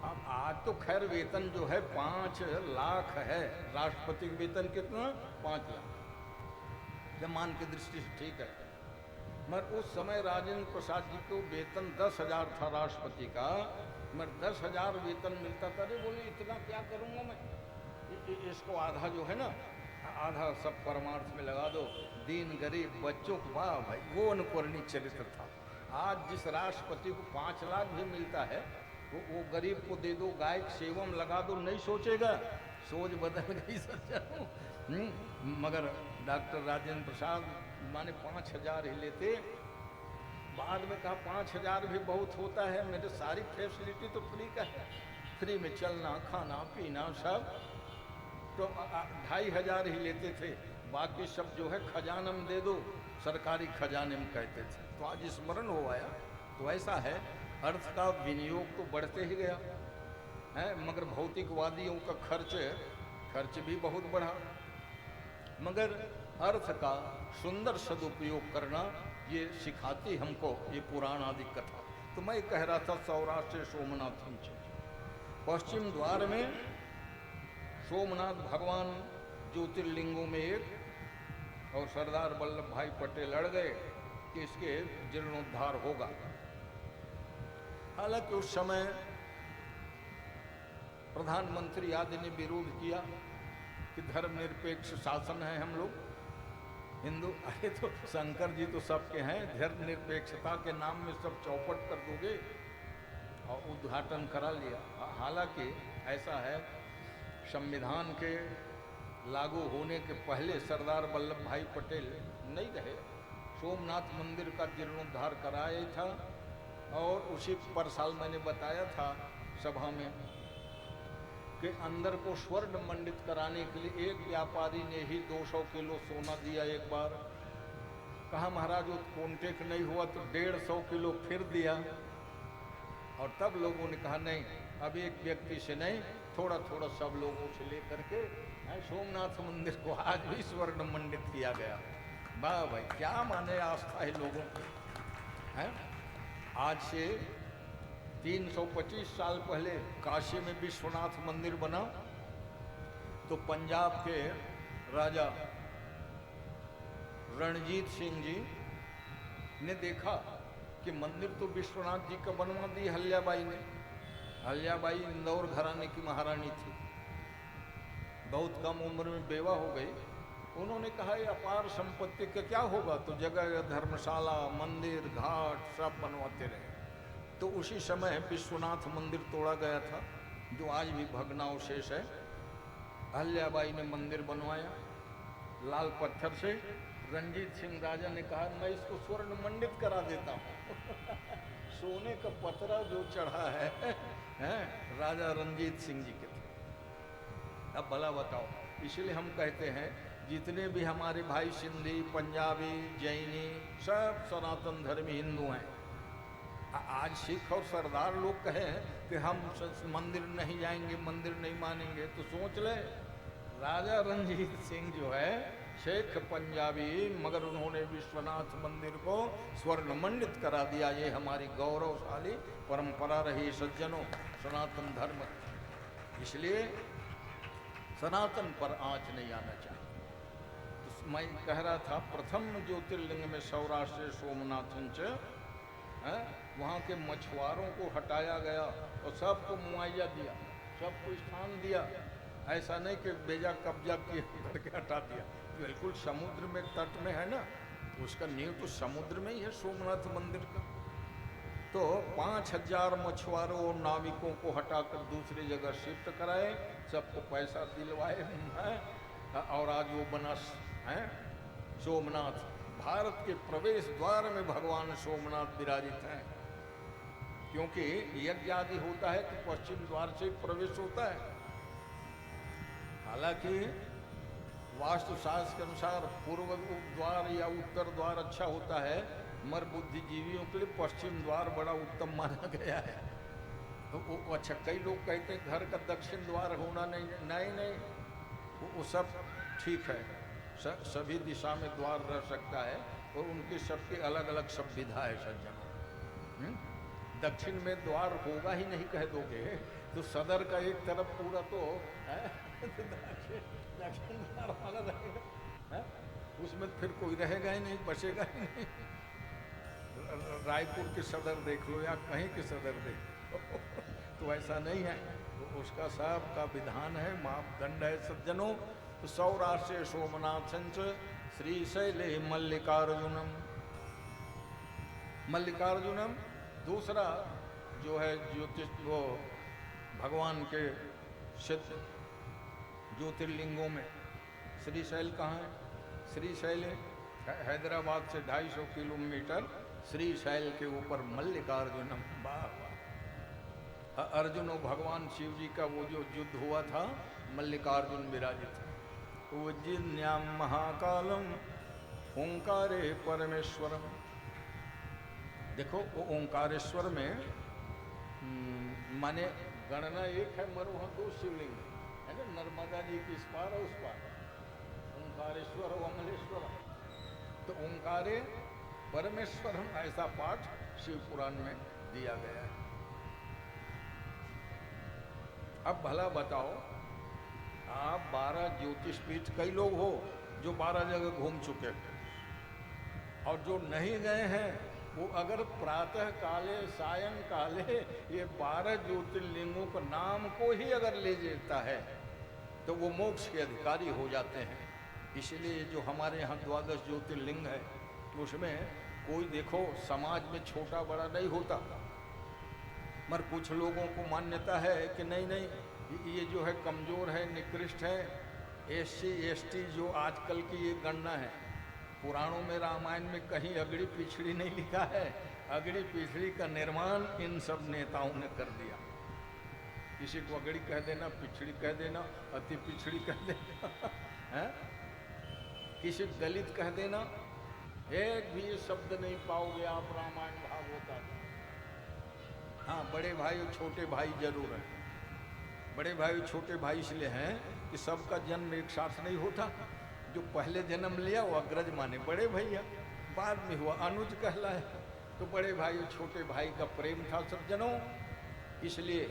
अब आज तो खैर वेतन जो है 5 लाख है। राष्ट्रपति का वेतन कितना? 5 लाख। जमान की दृष्टि से ठीक है, मगर उस समय राजेंद्र प्रसाद जी को वेतन 10,000 था राष्ट्रपति का। मगर 10,000 वेतन मिलता था। अरे बोले इतना क्या करूँगा मैं, इसको आधा जो है ना, आधा सब परमार्थ में लगा दो, दीन गरीब बच्चों को। वाह भाई, वो अनुकरणीय चरित्र था। आज जिस राष्ट्रपति को 5 लाख भी मिलता है, वो गरीब को दे दो, गाय की सेवा में लगा दो, नहीं सोचेगा। सोच बदल गई सच्चा। मगर डॉक्टर राजेंद्र प्रसाद माने 5,000 ही लेते। बाद में कहा 5,000 भी बहुत होता है, मेरे सारी फैसिलिटी तो फ्री का है, फ्री में चलना, खाना, पीना सब। तो 2,500 ही लेते थे, बाकी सब जो है खजाना में दे दो, सरकारी खजाने में कहते थे। तो आज स्मरण हो आया। तो ऐसा है, अर्थ का विनियोग तो बढ़ते ही गया है, मगर भौतिकवादियों का खर्च भी बहुत बढ़ा। मगर अर्थ का सुंदर सदुपयोग करना ये सिखाती हमको ये पुराण आदि कथा। तो मैं कह रहा था सौराष्ट्र सोमनाथ पश्चिम द्वार में सोमनाथ भगवान ज्योतिर्लिंगों में एक, और सरदार वल्लभ भाई पटेल लड़ गए कि इसके जीर्णोद्धार होगा। हालांकि उस समय प्रधानमंत्री आदि ने विरोध किया कि धर्मनिरपेक्ष शासन है, हम लोग हिंदू। अरे तो शंकर जी तो सबके हैं, धर्मनिरपेक्षता के नाम में सब चौपट कर दोगे। और उद्घाटन करा लिया। हालांकि ऐसा है, संविधान के लागू होने के पहले सरदार वल्लभ भाई पटेल नहीं रहे, सोमनाथ मंदिर का जीर्णोद्धार कराया ही था। और उसी पर साल मैंने बताया था सभा में कि अंदर को स्वर्ण मंडित कराने के लिए एक व्यापारी ने ही 200 किलो सोना दिया एक बार। कहा महाराज वो कॉन्टेक्ट नहीं हुआ तो 150 किलो फिर दिया। और तब लोगों ने कहा नहीं, अब एक व्यक्ति से नहीं, थोड़ा थोड़ा सब लोगों से लेकर के सोमनाथ मंदिर को आज भी स्वर्ण मंडित किया गया। वाह भाई, क्या माने आस्था है लोगों की, है। आज से 325 साल पहले काशी में विश्वनाथ मंदिर बना तो पंजाब के राजा रणजीत सिंह जी ने देखा कि मंदिर तो विश्वनाथ जी का बनवा दी हल्याबाई ने। हल्याबाई इंदौर घराने की महारानी थी, बहुत कम उम्र में बेवा हो गई। उन्होंने कहा ये अपार संपत्ति का क्या होगा, तो जगह धर्मशाला, मंदिर, घाट सब बनवाते रहे। तो उसी समय विश्वनाथ मंदिर तोड़ा गया था, जो आज भी भग्नावशेष है। अहल्याबाई ने मंदिर बनवाया लाल पत्थर से। रणजीत सिंह राजा ने कहा मैं इसको स्वर्ण मंडित करा देता हूँ। सोने का पतरा जो चढ़ा है राजा रणजीत सिंह जी के थे। अब भला बताओ, इसलिए हम कहते हैं जितने भी हमारे भाई सिंधी, पंजाबी, जैनी सब सनातन धर्मी हिंदू हैं। आज सिख और सरदार लोग कहें कि हम मंदिर नहीं जाएंगे, मंदिर नहीं मानेंगे, तो सोच ले राजा रणजीत सिंह जो है शेख पंजाबी, मगर उन्होंने विश्वनाथ मंदिर को स्वर्ण मंडित करा दिया। ये हमारी गौरवशाली परंपरा रही सज्जनों, सनातन धर्म। इसलिए सनातन पर आंच नहीं आना चाहिए। तो मैं कह रहा था प्रथम ज्योतिर्लिंग में सौराष्ट्र सोमनाथन च वहाँ के मछुआरों को हटाया गया और सबको मुआवजा दिया, सबको स्थान दिया। ऐसा नहीं कि बेजा कब्जा किए करके हटा दिया। बिल्कुल समुद्र में तट में है ना, उसका नींव तो समुद्र में ही है सोमनाथ मंदिर का। तो 5000 मछुआरों और नाविकों को हटाकर दूसरी जगह शिफ्ट कराए, सबको पैसा दिलवाए और आज वो बना है सोमनाथ। भारत के प्रवेश द्वार में भगवान सोमनाथ विराजित हैं, क्योंकि यज्ञ आदि होता है तो पश्चिम द्वार से प्रवेश होता है। हालांकि वास्तुशास्त्र के अनुसार पूर्व द्वार या उत्तर द्वार अच्छा होता है, मगर बुद्धिजीवियों के लिए पश्चिम द्वार बड़ा उत्तम माना गया है। तो वो अच्छा, कई लोग कहते हैं घर का दक्षिण द्वार होना नहीं, वो सब ठीक है, सभी दिशा में द्वार रह सकता है और उनकी सबकी अलग अलग संविधा है सज्जनों। दक्षिण में द्वार होगा ही नहीं कह दोगे तो सदर का एक तरफ पूरा तो दक्षिण द्वार वाला रहेगा, उसमें फिर कोई रहेगा ही नहीं, बचेगा ही नहीं। रायपुर के सदर देख लो या कहीं के सदर देख लो तो ऐसा नहीं है, तो उसका सब का विधान है, मापदंड है सज्जनों। तो सौराष्ट्र सोमनाथं च श्रीशैले मल्लिकार्जुनम। मल्लिकार्जुनम दूसरा जो है ज्योतिष, वो भगवान के सिद्ध ज्योतिर्लिंगों में श्रीशैल कहाँ है? श्रीशैल हैदराबाद से 250 किलोमीटर श्रीशैल के ऊपर मल्लिकार्जुनम। वाह, अर्जुन और भगवान शिव जी का वो जो युद्ध हुआ था, मल्लिकार्जुन विराजित है। उज्जन्याम महाकालम ओंकारे परमेश्वरम। देखो वो ओंकारेश्वर में माने गणना एक है, मगर वहाँ 2 शिवलिंग है ना, नर्मदा जी की इस पार और उस पार, ओंकारेश्वर और अमलेश्वर। तो ओंकारे परमेश्वरम ऐसा पाठ शिव पुराण में दिया गया है। अब भला बताओ, आप 12 ज्योतिष पीठ, कई लोग हो जो 12 जगह घूम चुके और जो नहीं गए हैं वो अगर प्रातः काले सायं काले ये 12 ज्योतिर्लिंगों का नाम को ही अगर ले लेता है तो वो मोक्ष के अधिकारी हो जाते हैं। इसलिए जो हमारे यहाँ 12 ज्योतिर्लिंग है उसमें कोई देखो समाज में छोटा बड़ा नहीं होता, मगर कुछ लोगों को मान्यता है कि नहीं ये जो है कमज़ोर है, निकृष्ट है, SC ST जो आजकल की ये गणना है। पुराणों में रामायण में कहीं अगड़ी पिछड़ी नहीं लिखा है, अगड़ी पिछड़ी का निर्माण इन सब नेताओं ने कर दिया। किसी को अगड़ी कह देना, पिछड़ी कह देना, अति पिछड़ी कह देना है? किसी दलित कह देना, एक भी शब्द नहीं पाओगे आप रामायण भागवत में। हाँ, बड़े भाई और छोटे भाई जरूर है। बड़े भाई छोटे भाई इसलिए हैं कि सबका जन्म एक साथ नहीं होता। जो पहले जन्म लिया वो अग्रज माने बड़े भैया, बाद में हुआ अनुज कहलाए। तो बड़े भाई और छोटे भाई का प्रेम था सज्जनों। इसलिए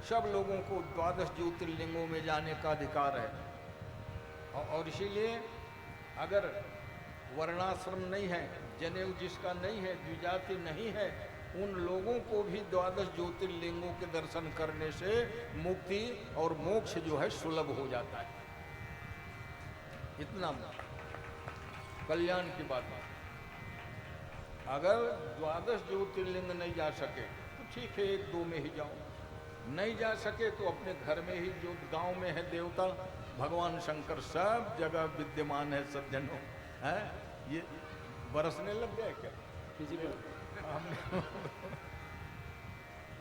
सब लोगों को 12 ज्योतिर्लिंगों में जाने का अधिकार है। और इसीलिए अगर वर्णाश्रम नहीं है, जनेऊ जिसका नहीं है, द्विजाति नहीं है, उन लोगों को भी 12 ज्योतिर्लिंगों के दर्शन करने से मुक्ति और मोक्ष जो है सुलभ हो जाता है। इतना कल्याण की बात है। अगर 12 ज्योतिर्लिंग नहीं जा सके तो ठीक है, 1-2 में ही जाओ। नहीं जा सके तो अपने घर में ही जो गांव में है देवता भगवान शंकर सब जगह विद्यमान है सज्जनों। है ये बरसने लग गया क्या?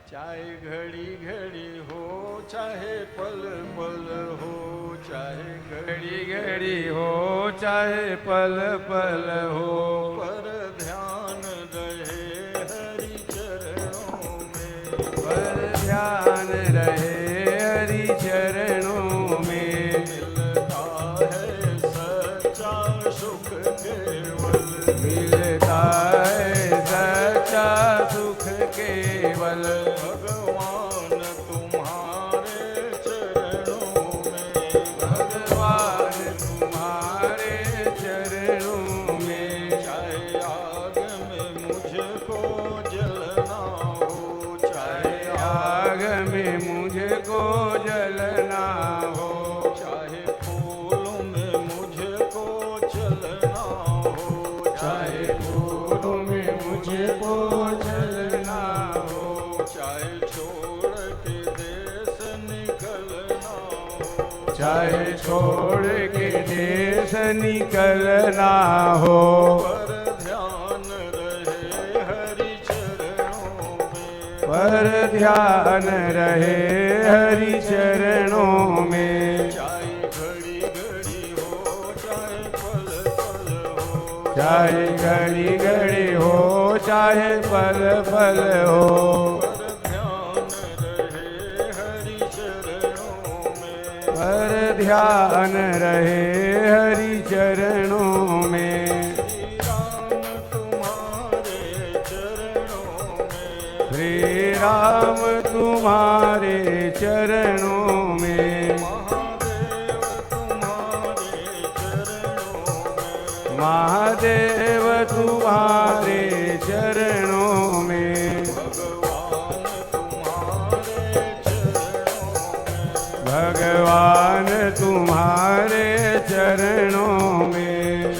चाहे घड़ी घड़ी हो, चाहे पल पल हो, चाहे घड़ी घड़ी हो, चाहे पल पल हो, पर ध्यान रहे हरि चरणों में, पर ध्यान रहे हरि चरणों में। मिलता है सच्चा सुख केवल, मिलता है सच्चा सुख केवल। भगवान तुम्हारे चरणों में, भगवान तुम्हारे चरणों में। चाहे आग में मुझको जलना हो, चाहे आग में मुझको जलना हो, चाहे फूलों में मुझको चलना हो, चाहे फूलों में मुझको जलना हो, चाहे छोड़ के देश निकलना हो, चाहे छोड़ के देश निकलना हो, पर ध्यान रहे हरि चरणों में, पर ध्यान रहे हरि चरणों में। चाहे घड़ी घड़ी हो चाहे पल पल हो, चाहे घड़ी घड़ी हो चाहे पल पल हो, पर ध्यान रहे हरि चरणों में। श्री राम तुम्हारे चरणों में, महादेव तुम्हारे चरणों में, भगवान तुम्हारे चरणों में।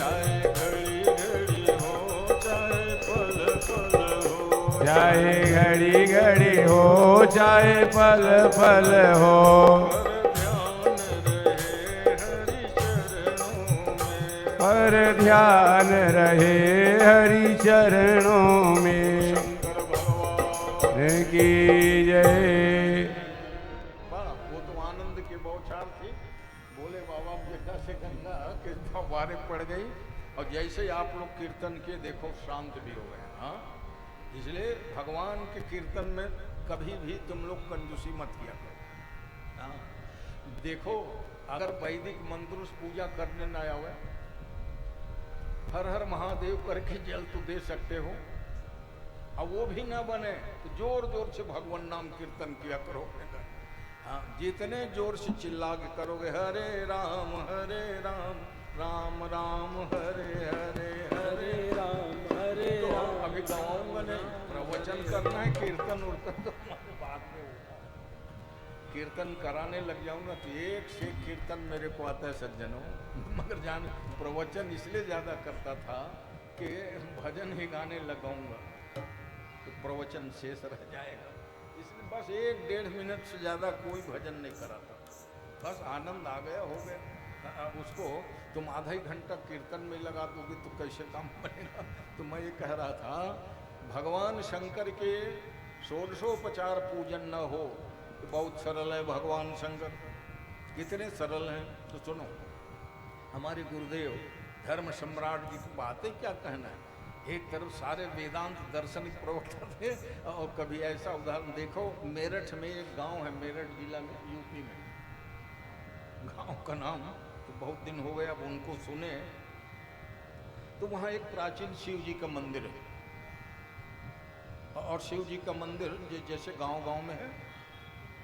चाहे घड़ी घड़ी हो चाहे पल पल हो, पर ध्यान रहे हरि चरणों में। की जय। वो तो आनंद की बौछार थी। बोले बाबा बेटा से गंगा के फव्वारे पड़ गई और जैसे ही आप लोग कीर्तन किए देखो शांत भी हो गए। हाँ, इसलिए भगवान के कीर्तन में कभी भी तुम लोग कंजूसी मत किया करो। हाँ, देखो अगर वैदिक मंत्र पूजा करने ना आवे, हर हर महादेव करके जल तो दे सकते हो, अब वो भी ना बने तो जोर जोर से भगवान नाम कीर्तन किया करो। हाँ, जितने जोर से चिल्ला के करोगे हरे राम राम राम हरे हरे हरे राम हरे तो राम। अभी गाऊंगा नहीं, प्रवचन करना है, कीर्तन उर्तन तो हमारे बाद में होगा। कीर्तन कराने लग जाऊंगा तो एक से एक कीर्तन मेरे को आता है सज्जनों, मगर जान प्रवचन इसलिए ज्यादा करता था कि भजन ही गाने लगाऊंगा तो प्रवचन शेष रह जाएगा, इसलिए बस 1-1.5 मिनट से ज्यादा कोई भजन नहीं कराता। बस आनंद आ गया हो गया। अब उसको तुम आधा ही घंटा कीर्तन में लगा दोगे तो कैसे काम बनेगा। तो मैं ये कह रहा था भगवान शंकर के 16उपचार पूजन न हो तो बहुत सरल है। भगवान शंकर कितने सरल हैं तो सुनो, हमारे गुरुदेव धर्म सम्राट जी की बातें क्या कहना है। एक तरफ सारे वेदांत दर्शनिक प्रवक्ता थे और कभी ऐसा उदाहरण देखो, मेरठ में एक गांव है, मेरठ जिला में, यूपी में, गांव का नाम तो बहुत दिन हो गए अब उनको सुने, तो वहाँ एक प्राचीन शिव जी का मंदिर है। और शिव जी का मंदिर जैसे गांव-गांव में है,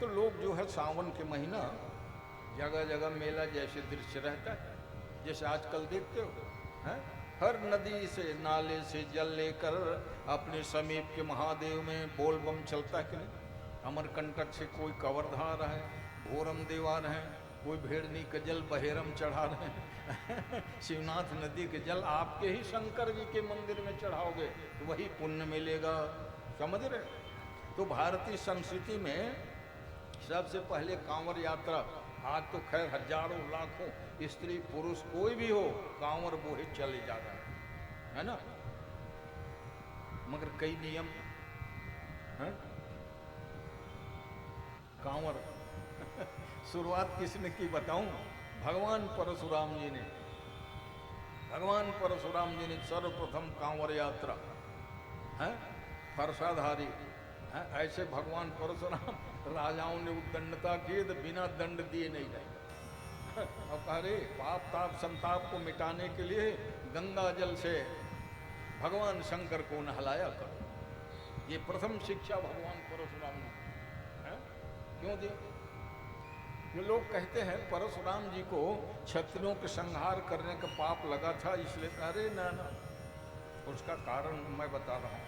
तो लोग जो है सावन के महीना जगह जगह मेला जैसे दृश्य रहता है, जैसे आजकल देखते हो हैं, हर नदी से नाले से जल लेकर अपने समीप के महादेव में बोल बम चलता है कि नहीं। अमरकंटक से कोई कवर्धा रहा है, भोरम देवा रहे हैं, कोई भेड़नी का जल बहेरम चढ़ा रहे हैं शिवनाथ नदी के जल आपके ही शंकर जी के मंदिर में चढ़ाओगे तो वही पुण्य मिलेगा, समझ रहे। तो भारतीय संस्कृति में सबसे पहले कांवर यात्रा, आज तो खैर हजारों लाखों स्त्री पुरुष कोई भी हो कांवर बोहे चले जा रहे है ना, मगर कई नियम है। कांवर शुरुआत किसने की बताऊं? भगवान परशुराम जी ने। भगवान परशुराम जी ने सर्वप्रथम कांवर यात्रा है, फरसाधारी है, ऐसे भगवान परशुराम राजाओं ने उद्दंडता की तो बिना दंड दिए नहीं जाएगा। अब कह रहे पाप ताप संताप को मिटाने के लिए गंगा जल से भगवान शंकर को नहलाया करो। ये प्रथम शिक्षा भगवान परशुराम ने है, क्यों दी? ये लोग कहते हैं परशुराम जी को क्षत्रियों के संहार करने का पाप लगा था, इसलिए अरे ना ना, उसका कारण मैं बता रहा हूं।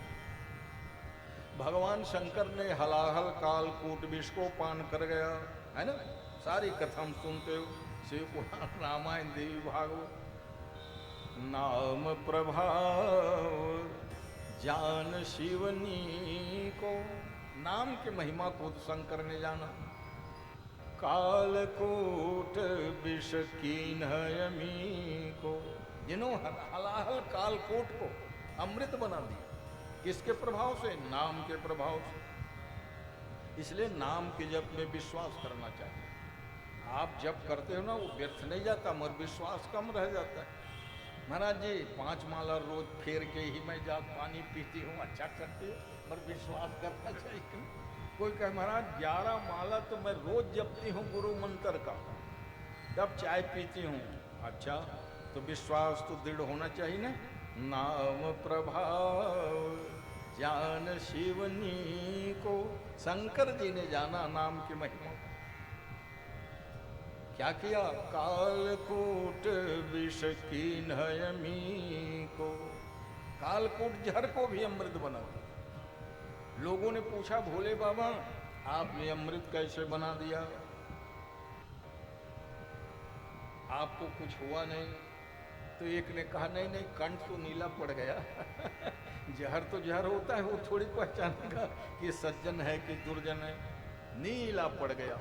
भगवान शंकर ने हलाहल कालकूट विष को पान कर गया, है ना। सारी कथा हम सुनते हो, शिव पुराण, रामायण, देवी भागवत। नाम प्रभाव जान शिवनी को, नाम के महिमा को तो शंकर ने जाना। कालकूट विष कीन्हयमी को, जिन्होंने हलाहल कालकूट को अमृत बना दिया, किसके प्रभाव से? नाम के प्रभाव से। इसलिए नाम के जप में विश्वास करना चाहिए। आप जप करते हो ना, वो व्यर्थ नहीं जाता, मगर विश्वास कम रह जाता है। महाराज जी 5 माला रोज फेर के ही मैं जा पानी पीती हूँ, अच्छा करती हूँ, मगर विश्वास करना चाहिए। कोई कहे महाराज 11 माला तो मैं रोज जपती हूँ गुरु मंत्र का, तब चाय पीती हूँ, अच्छा तो विश्वास तो दृढ़ होना चाहिए ना। नाम प्रभाव जान शिवनी को, शंकर जी ने जाना नाम की महिमा। क्या किया? कालकूट विष कीन्हयमी को, कालकूट जहर को भी अमृत बना दिया। लोगों ने पूछा भोले बाबा आपने अमृत कैसे बना दिया? आपको कुछ हुआ नहीं? तो एक ने कहा नहीं नहीं, कंठ तो नीला पड़ गया। जहर तो जहर होता है, वो थोड़ी पहचानेगा कि सज्जन है कि दुर्जन है। नीला पड़ गया।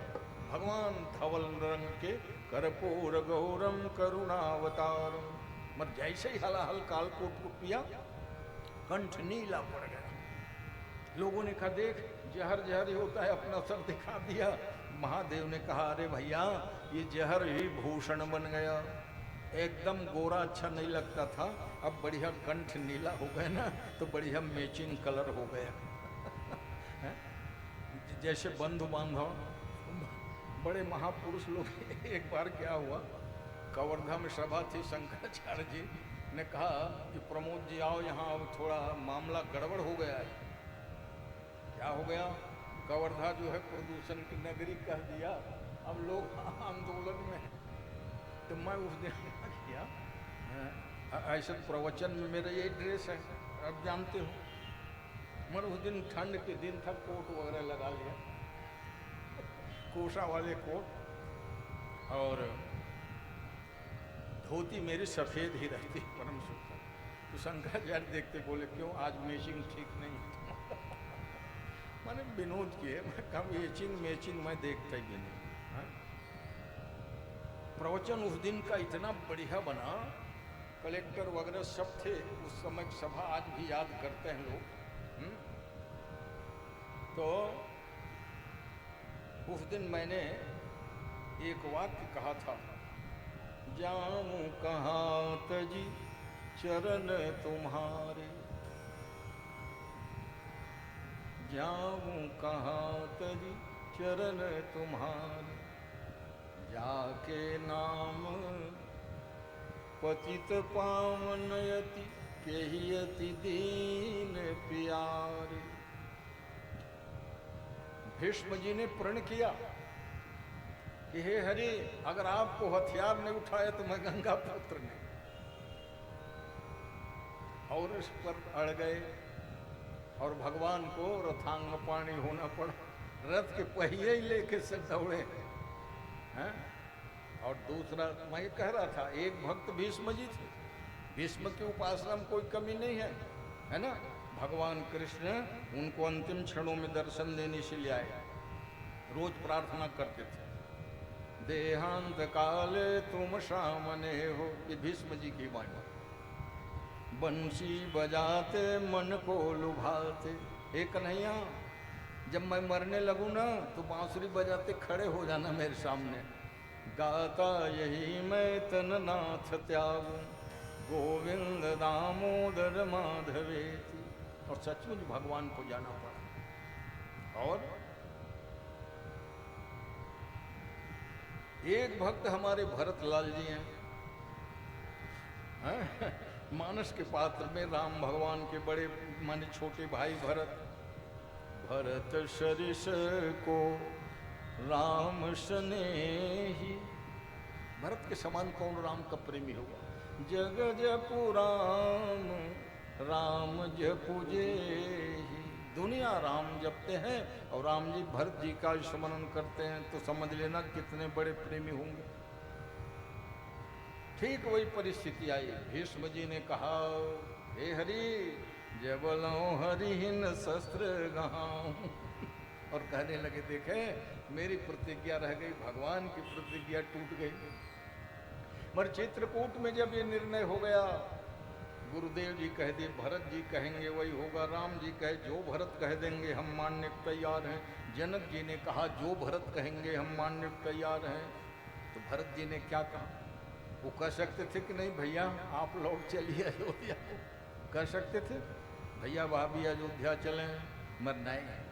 भगवान धवल रंग के कर्पूर गौरम करुणावतारम, मगर जैसे ही हलाहल कालकूट को पिया कंठ नीला पड़ गया। लोगों ने कहा देख जहर जहर ही होता है, अपना सर दिखा दिया। महादेव ने कहा अरे भैया ये जहर ही भूषण बन गया, एकदम गोरा अच्छा नहीं लगता था, अब बढ़िया कंठ नीला हो गया ना, तो बढ़िया मैचिंग कलर हो गया। जैसे बंधु बांधव बड़े महापुरुष लोग। एक बार क्या हुआ, कवर्धा में सभा थी, शंकराचार्य जी ने कहा कि प्रमोद जी आओ यहाँ, अब थोड़ा मामला गड़बड़ हो गया है। क्या हो गया? कवर्धा जो है प्रदूषण की नगरी कह दिया, अब लोग आंदोलन में। तो मैं उस दिन क्या किया, ऐसे प्रवचन में मेरा ये ड्रेस है, अब जानते हो, मैं उस दिन ठंड के दिन था, कोट वगैरह लगा लिया, कोसा वाले कोट, और धोती मेरी सफ़ेद ही रहती, परम सुंदर। तो शंकराचार्य देखते बोले क्यों आज मैचिंग ठीक नहीं है? मैंने विनोद किए, मैं कहा मैचिंग मैचिंग मैं देखता ही नहीं। हाँ? प्रवचन उस दिन का इतना बढ़िया बना, कलेक्टर वगैरह सब थे उस समय की सभा, आज भी याद करते हैं लोग। तो उस दिन मैंने एक वाक्य कहा था, जाऊं कहाँ तजी चरण तुम्हारे, जाऊं कहाँ तजी चरण तुम्हारे, जाके नाम पतित पावन यति केहियति दीन प्यारे। भीष्म जी ने प्रण किया कि हे हरि, अगर आपको हथियार नहीं उठाया तो मैं गंगा पुत्र नहीं, और इस पर अड़ गए और भगवान को रथांग पाणी होना पड़ा, रथ के पहिए ही लेके से दौड़े हैं। और दूसरा मैं कह रहा था, एक भक्त भीष्म जी थे, भीष्म की उपासना में कोई कमी नहीं है ना। भगवान कृष्ण उनको अंतिम क्षणों में दर्शन देने से ले आए, रोज प्रार्थना करते थे, देहांत काले तुम सामने हो, ये भीष्म जी की वाणी। बंसी बजाते मन को लुभाते, एक कन्हैया जब मैं मरने लगूं ना तो बांसुरी बजाते खड़े हो जाना मेरे सामने, गाता यही मैं तन नाथ त्यागूं, गोविंद दामोदर माधवेति। और सचमुच भगवान को जाना पड़ा। और एक भक्त हमारे भरत लाल जी हैं, मानस के पात्र में राम भगवान के बड़े माने छोटे भाई भरत। भरत सरिस को राम स्नेही। भरत के समान कौन राम का प्रेमी होगा। जग जपु राम, राम जपु जेहि। दुनिया राम जपते हैं और राम जी भरत जी का स्मरण करते हैं, तो समझ लेना कितने बड़े प्रेमी होंगे। ठीक वही परिस्थिति आई। भीष्म जी ने कहा, हे हरि जबलो हरिहीन शस्त्र गहाऊं। और कहने लगे, देखे मेरी प्रतिज्ञा रह गई, भगवान की प्रतिज्ञा टूट गई। मगर चित्रकूट में जब ये निर्णय हो गया, गुरुदेव जी कह दिए भरत जी कहेंगे वही होगा। राम जी कहे जो भरत कह देंगे हम मानने को तैयार हैं। जनक जी ने कहा जो भरत कहेंगे हम मानने को तैयार हैं। तो भरत जी ने क्या कहा, वो कह सकते थे कि नहीं भैया आप लौट चलिए अयोध्या को, कह सकते थे भैया भाभी अयोध्या चलें, मर नहीं।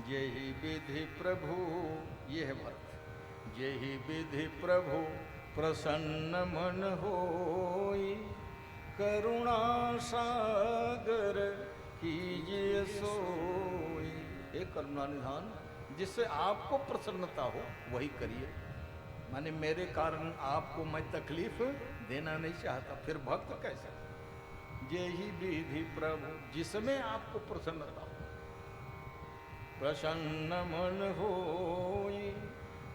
यही विधि प्रभु, ये है भरत, यही विधि प्रभु प्रसन्न मन होई। करुणा सागर कीजिए सोई। हे करुणा निधान, जिससे आपको प्रसन्नता हो वही करिए। माने मेरे कारण आपको मैं तकलीफ देना नहीं चाहता, फिर भक्त कैसे। यही विधि प्रभु, जिसमें आपको प्रसन्नता हो। प्रसन्न मन होई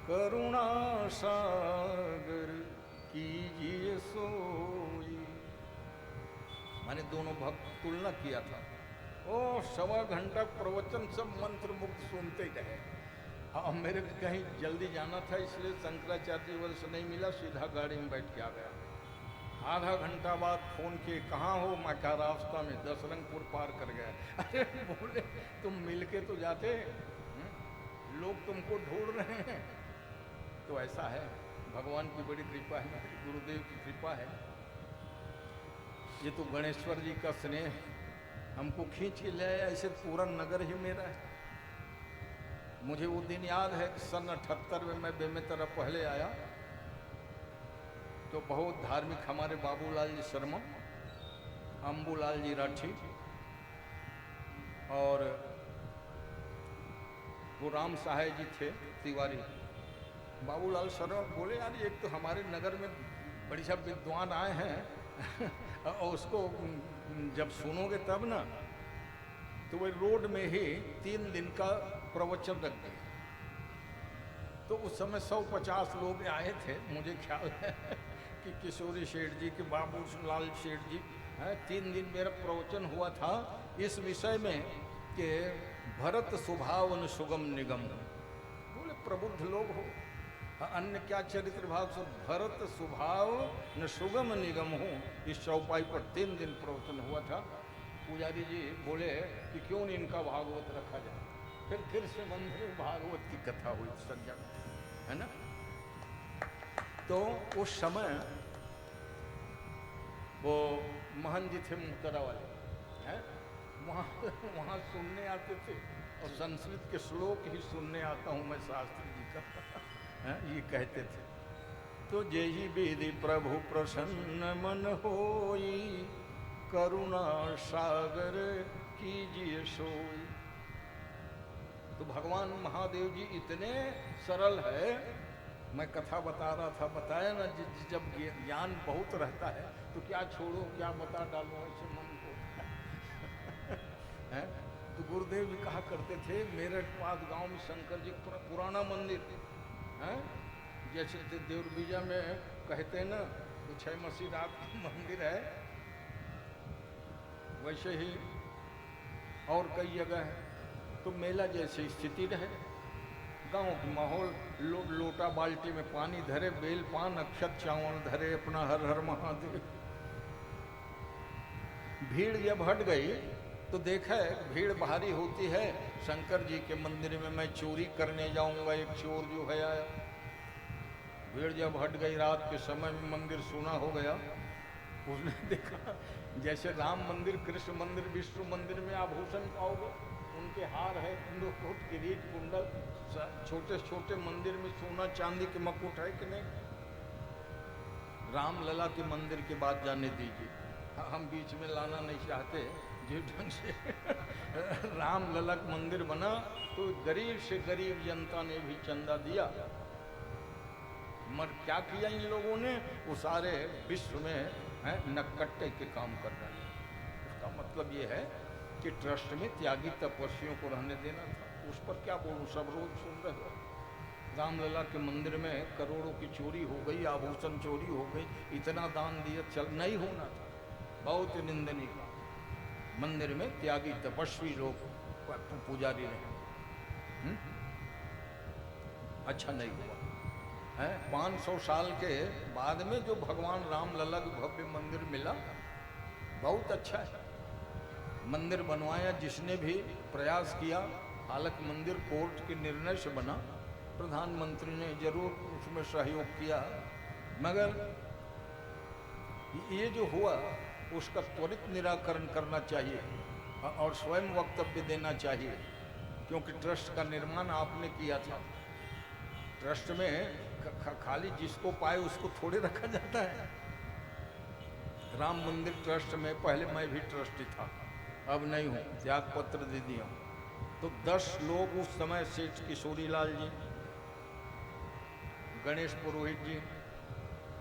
करुणा सागर कीजिए सोई। माने दोनों भक्त तुलना किया था। ओ 1.25 घंटा प्रवचन सब मंत्र मुक्त सुनते ही रहे। अब मेरे को कहीं जल्दी जाना था, इसलिए शंकराचार्य वर्ष नहीं मिला, सीधा गाड़ी में बैठ के आ गया। आधा घंटा बाद फोन किए, कहाँ हो। मैं कहा रास्ता में, दसरंगपुर पार कर गया। अरे बोले तुम मिल के तो जाते, लोग तुमको ढूंढ रहे हैं। तो ऐसा है, भगवान की बड़ी कृपा है, गुरुदेव की कृपा है। ये तो गणेश्वर जी का स्नेह हमको खींच के ले आया, ऐसे पूरा नगर ही मेरा है। मुझे वो दिन याद है कि सन 78 में मैं बेमेतरा पहले आया, तो बहुत धार्मिक हमारे बाबूलाल जी शर्मा, अम्बूलाल जी राठी और वो राम साहे जी थे तिवारी। बाबूलाल शर्मा बोले, यार एक तो हमारे नगर में बड़ी सब विद्वान आए हैं और उसको जब सुनोगे तब ना, तो वही रोड में ही 3 दिन का प्रवचन रख दिया। तो उस समय 150 लोग आए थे। मुझे ख्याल है कि किशोरी सेठ जी के बाबू लाल सेठ जी, 3 दिन मेरा प्रवचन हुआ था इस विषय में कि भरत स्वभाव न सुगम निगम। बोले प्रबुद्ध लोग हो, अन्य क्या चरित्र भाग से, भरत स्वभाव न सुगम निगम हो। इस चौपाई पर 3 दिन प्रवचन हुआ था। पुजारी जी बोले कि क्यों नहीं इनका भागवत रखा जाए। फिर से मंदिर में भागवत की कथा हुई संज्ञा, है ना। तो उस समय वो महन जी थे मुहतरा वाले, हैं, वहाँ सुनने आते थे और संस्कृत के श्लोक ही सुनने आता हूँ मैं शास्त्री जी का, ये कहते थे। तो यही विधि प्रभु प्रसन्न मन होई, करुणा सागर कीजिए सोई। तो भगवान महादेव जी इतने सरल है। मैं कथा बता रहा था, बताया ना, जब ज्ञान बहुत रहता है तो क्या छोड़ो क्या बता डालो, ऐसे मन को है। तो गुरुदेव जी कहा करते थे, मेरठ पास गांव में शंकर जी पुराना मंदिर है, जैसे देवरबीजा में कहते हैं ना तो 6 मसीहात मंदिर है, वैसे ही और कई जगह है। तो मेला जैसी स्थिति रहे, गांव की माहौल, लोटा बाल्टी में पानी धरे, बेल पान अक्षत चावल धरे, अपना हर हर महादेव। भीड़ जब हट गई तो देखा है भीड़ भारी होती है। शंकर जी के मंदिर में मैं चोरी करने जाऊंगा, एक चोर जो है आया। भीड़ जब हट गई, रात के समय में मंदिर सूना हो गया। उसने देखा जैसे राम मंदिर, कृष्ण मंदिर, विष्णु मंदिर में आभूषण पाओगे, उनके हार है, इंद्रकोट, किरीट, कुंडल, छोटे छोटे मंदिर में सोना चांदी के मकुट है कि नहीं। राम लला के मंदिर के बाद जाने दीजिए, हम बीच में लाना नहीं चाहते। जिस ढंग से राम ललक मंदिर बना तो गरीब से गरीब जनता ने भी चंदा दिया। मगर क्या किया इन लोगों ने? वो सारे विश्व में नक्कट्टे के काम कर रहे हैं। उसका मतलब ये है कि ट्रस्ट में त्यागी तपस्वियों को रहने देना था। उस पर क्या बोलूं, सब रोज सुन रहे हो। रामलला के मंदिर में करोड़ों की चोरी हो गई, आभूषण चोरी हो गई, इतना दान दिया, चल नहीं होना था। बहुत निंदनीय का मंदिर में त्यागी तपस्वी लोग पुजारी रहे। अच्छा नहीं हुआ है। 500 साल के बाद में जो भगवान रामलला का भव्य मंदिर मिला, बहुत अच्छा है। मंदिर बनवाया जिसने भी प्रयास किया, हालांकि मंदिर कोर्ट के निर्णय से बना, प्रधानमंत्री ने जरूर उसमें सहयोग किया, मगर ये जो हुआ उसका त्वरित निराकरण करना चाहिए और स्वयं वक्तव्य देना चाहिए, क्योंकि ट्रस्ट का निर्माण आपने किया था। ट्रस्ट में खाली जिसको पाए उसको थोड़े रखा जाता है। राम मंदिर ट्रस्ट में पहले मैं भी ट्रस्टी था, अब नहीं हूँ, त्याग पत्र दे दिया। तो 10 लोग उस समय सेठ किशोरीलाल जी, गणेश पुरोहित जी,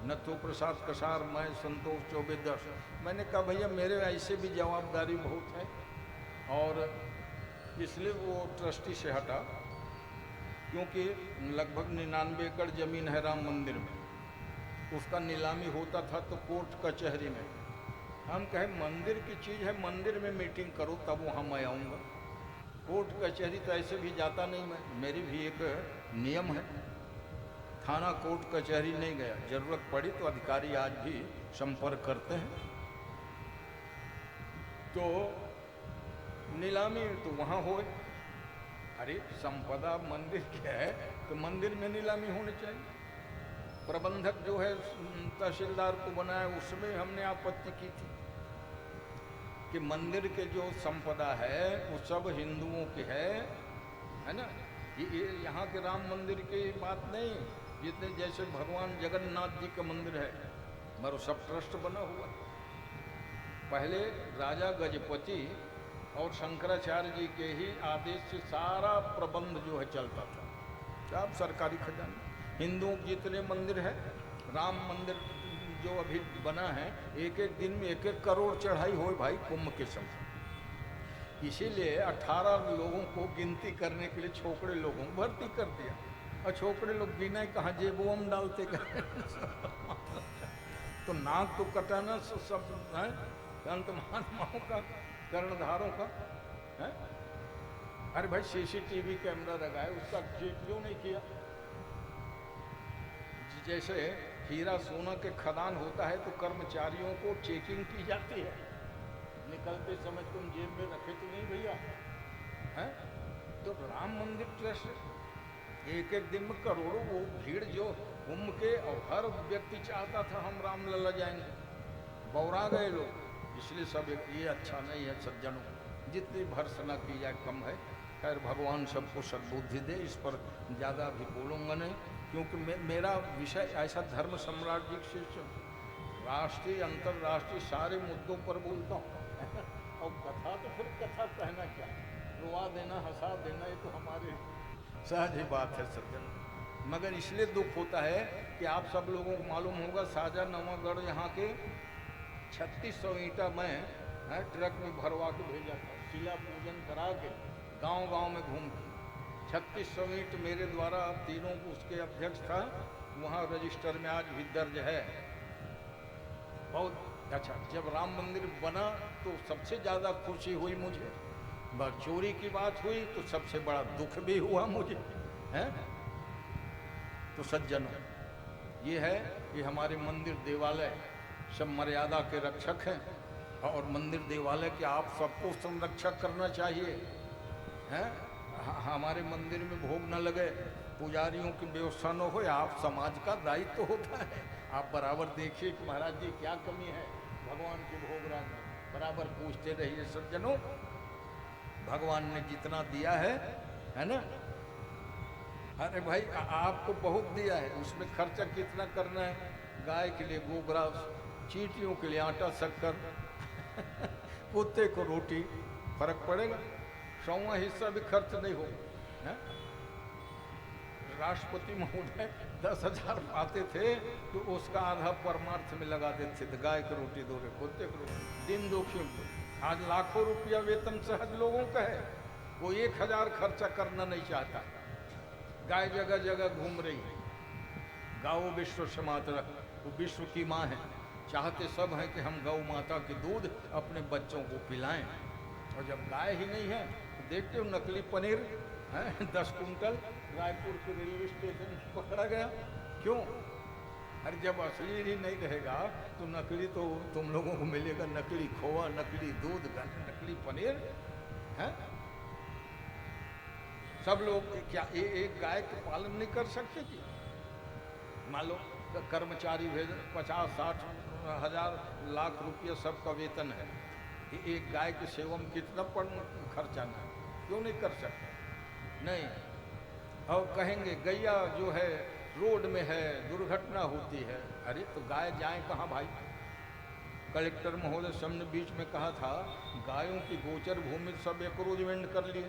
नथु प्रसाद कसार, मैं संतोष चौबे, 10। मैंने कहा भैया मेरे ऐसे भी जवाबदारी बहुत है, और इसलिए वो ट्रस्टी से हटा, क्योंकि लगभग 99 एकड़ जमीन है राम मंदिर में। उसका नीलामी होता था तो कोर्ट कचहरी में। हम कहे मंदिर की चीज़ है, मंदिर में मीटिंग करो तब वहाँ मैं आऊँगा। कोर्ट कचहरी तो ऐसे भी जाता नहीं मैं, मेरी भी एक नियम है। थाना कोर्ट कचहरी नहीं गया, जरूरत पड़ी तो अधिकारी आज भी संपर्क करते हैं। तो नीलामी तो वहाँ हो, अरे संपदा मंदिर क्या है तो मंदिर में नीलामी होनी चाहिए। प्रबंधक जो है तहसीलदार को बनाया, उसमें हमने आपत्ति की थी कि मंदिर के जो संपदा है वो सब हिंदुओं की है ना। ये यहाँ के राम मंदिर की बात नहीं, जितने जैसे भगवान जगन्नाथ जी का मंदिर है, मगर सब ट्रस्ट बना हुआ। पहले राजा गजपति और शंकराचार्य जी के ही आदेश से सारा प्रबंध जो है चलता था, सब सरकारी खजाना। हिंदुओं के जितने मंदिर है, राम मंदिर जो अभी बना है, एक एक दिन में 1-1 करोड़ चढ़ाई हो भाई कुंभ के समय। इसीलिए 18 लोगों को गिनती करने के लिए छोकरे लोगों को भर्ती कर दिया, और छोकरे लोग गिना कहाँ, जेबों में डालते गए। तो नाक तो कटाना सब है, संत महात्माओं का, कर्णधारों का है। अरे भाई सीसीटीवी कैमरा लगाए, उसका क्यों नहीं किया? जैसे हीरा सोना के खदान होता है तो कर्मचारियों को चेकिंग की जाती है, निकलते समय तुम जेब में रखे तो नहीं भैया, हैं? तो राम मंदिर ट्रस्ट एक एक दिन में करोड़ों, वो भीड़ जो कुंभ के, और हर व्यक्ति चाहता था हम रामलला जाएंगे, बौरा गए लोग। इसलिए सब ये अच्छा नहीं है सज्जनों, जितनी भर्सना की जाए कम है। खैर भगवान सबको सद्बुद्धि दे, इस पर ज़्यादा भी बोलूँगा नहीं, क्योंकि मेरा विषय ऐसा धर्म सम्राट जी से राष्ट्रीय अंतर्राष्ट्रीय सारे मुद्दों पर बोलता हूँ। और कथा तो फिर कथा कहना क्या, रुआ देना, हंसा देना, ये तो हमारे सहज ही बात है सज्जन। मगर इसलिए दुख होता है कि आप सब लोगों को मालूम होगा, साजा नवागढ़ यहाँ के 3600 ईंटा मैं ट्रक में भरवा के भेजा था, शिला पूजन करा के गांव-गांव में घूम के। 3600 ईंट मेरे द्वारा, तीनों उसके अध्यक्ष था, वहाँ रजिस्टर में आज भी दर्ज है। बहुत अच्छा। जब राम मंदिर बना तो सबसे ज़्यादा खुशी हुई मुझे, बस चोरी की बात हुई तो सबसे बड़ा दुख भी हुआ मुझे, है। तो सज्जनों, ये है कि हमारे मंदिर देवालय सब मर्यादा के रक्षक हैं, और मंदिर देवालय के आप सबको संरक्षक करना चाहिए, हैं। हमारे मंदिर में भोग न लगे, पुजारियों की व्यवस्था न हो, आप समाज का दायित्व तो होता है। आप बराबर देखिए कि महाराज जी क्या कमी है भगवान के भोग राग में, बराबर पूछते रहिए सज्जनों। भगवान ने जितना दिया है ना। अरे भाई आपको बहुत दिया है, उसमें खर्चा कितना करना है? गाय के लिए गोग्रास, चींटियों के लिए आटा शक्कर, कुत्ते को रोटी, फर्क पड़ेगा? 100वां हिस्सा भी खर्च नहीं होगा। हैं? राष्ट्रपति महोदय 10,000 पाते थे तो उसका आधा परमार्थ में लगा देते थे, गाय की रोटी दो रहे, कुत्ते की रोटी, दिन जोखिम। आज लाखों रुपया वेतन सहज लोगों का है, वो 1,000 खर्चा करना नहीं चाहता। गाय जगह जगह घूम रही है। गौ विश्व से मातरः, वो विश्व की माँ है। चाहते सब हैं कि हम गौ माता के दूध अपने बच्चों को पिलाएं, और जब गाय ही नहीं है तो देखते हो नकली पनीर है 10 कुंटल रायपुर के रेलवे स्टेशन पकड़ा गया। क्यों? अरे जब असली ही नहीं रहेगा तो नकली तो तुम लोगों को मिलेगा, नकली खोआ, नकली दूध, नकली पनीर है। सब लोग क्या एक गाय के पालन नहीं कर सकते? कि मान लो कर्मचारी भेज 50-60 हजार लाख रुपये सबका वेतन है, एक गाय की सेवा में कितना खर्चा ना, क्यों नहीं कर सकते? नहीं। और कहेंगे गैया जो है रोड में है, दुर्घटना होती है। अरे तो गाय जाए कहाँ भाई? कलेक्टर महोदय सामने बीच में कहा था गायों की गोचर भूमि सब एक्रोचमेंट कर लिए।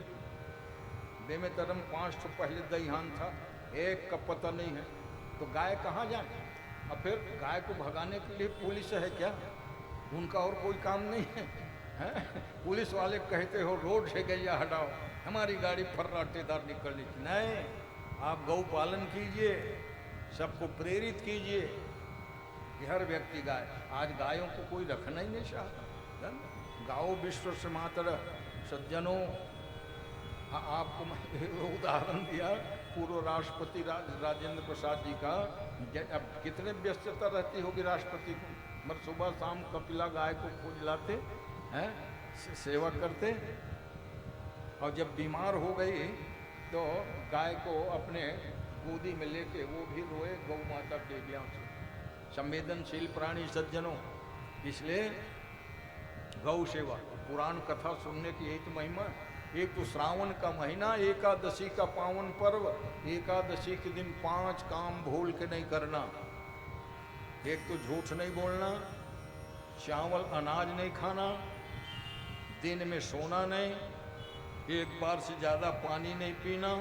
बेमेतरम 5 तो पहले दईहान था, एक का पता नहीं है, तो गाय कहाँ जाए? और फिर गाय को भगाने के लिए पुलिस है क्या? उनका और कोई काम नहीं है? पुलिस वाले कहते हो रोड से गैया हटाओ, हमारी गाड़ी फर्राटेदार निकल रही। नहीं, आप गौ पालन कीजिए, सबको प्रेरित कीजिए कि हर व्यक्ति गाय। आज गायों को कोई रखना ही नहीं चाहता। गाओ विश्व से मातरः। सज्जनों, आपको मैं उदाहरण दिया पूर्व राष्ट्रपति राजेंद्र प्रसाद जी का। अब कितने व्यस्तता रहती होगी राष्ट्रपति को, मगर सुबह शाम कपिला गाय को खोज लाते हैं, सेवा करते, और जब बीमार हो गई तो गाय को अपने गोदी में लेके वो भी रोए गौ माता के ब्याह से। संवेदनशील प्राणी सज्जनों, इसलिए गौ सेवा। पुराण कथा सुनने की एक महिमा। एक तो श्रावण का महीना, एकादशी का पावन पर्व। एकादशी के दिन 5 काम भूल के नहीं करना। एक तो झूठ नहीं बोलना, चावल अनाज नहीं खाना, दिन में सोना नहीं, एक बार से ज़्यादा पानी नहीं पीना,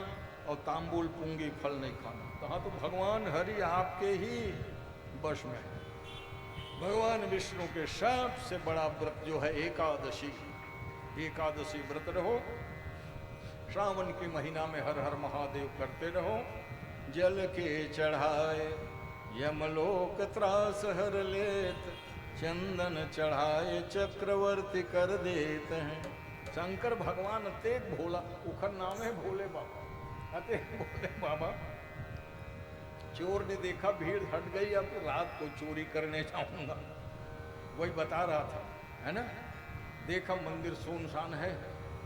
और तांबुल पूंगी फल नहीं खाना। कहा तो भगवान हरि आपके ही वश में है। भगवान विष्णु के सबसे बड़ा व्रत जो है एकादशी। एकादशी व्रत रहो, श्रावण के महीना में हर हर महादेव करते रहो। जल के चढ़ाए यमलोक त्रास हर लेत, चंदन चढ़ाए चक्रवर्ती कर देते हैं। शंकर भगवान अतेक भोला, उखर नाम है भोले बाबा, अतेक भोले बाबा। चोर ने देखा भीड़ हट गई, अब रात को चोरी करने जाऊंगा, वही बता रहा था, है ना। देखा मंदिर सुनसान है।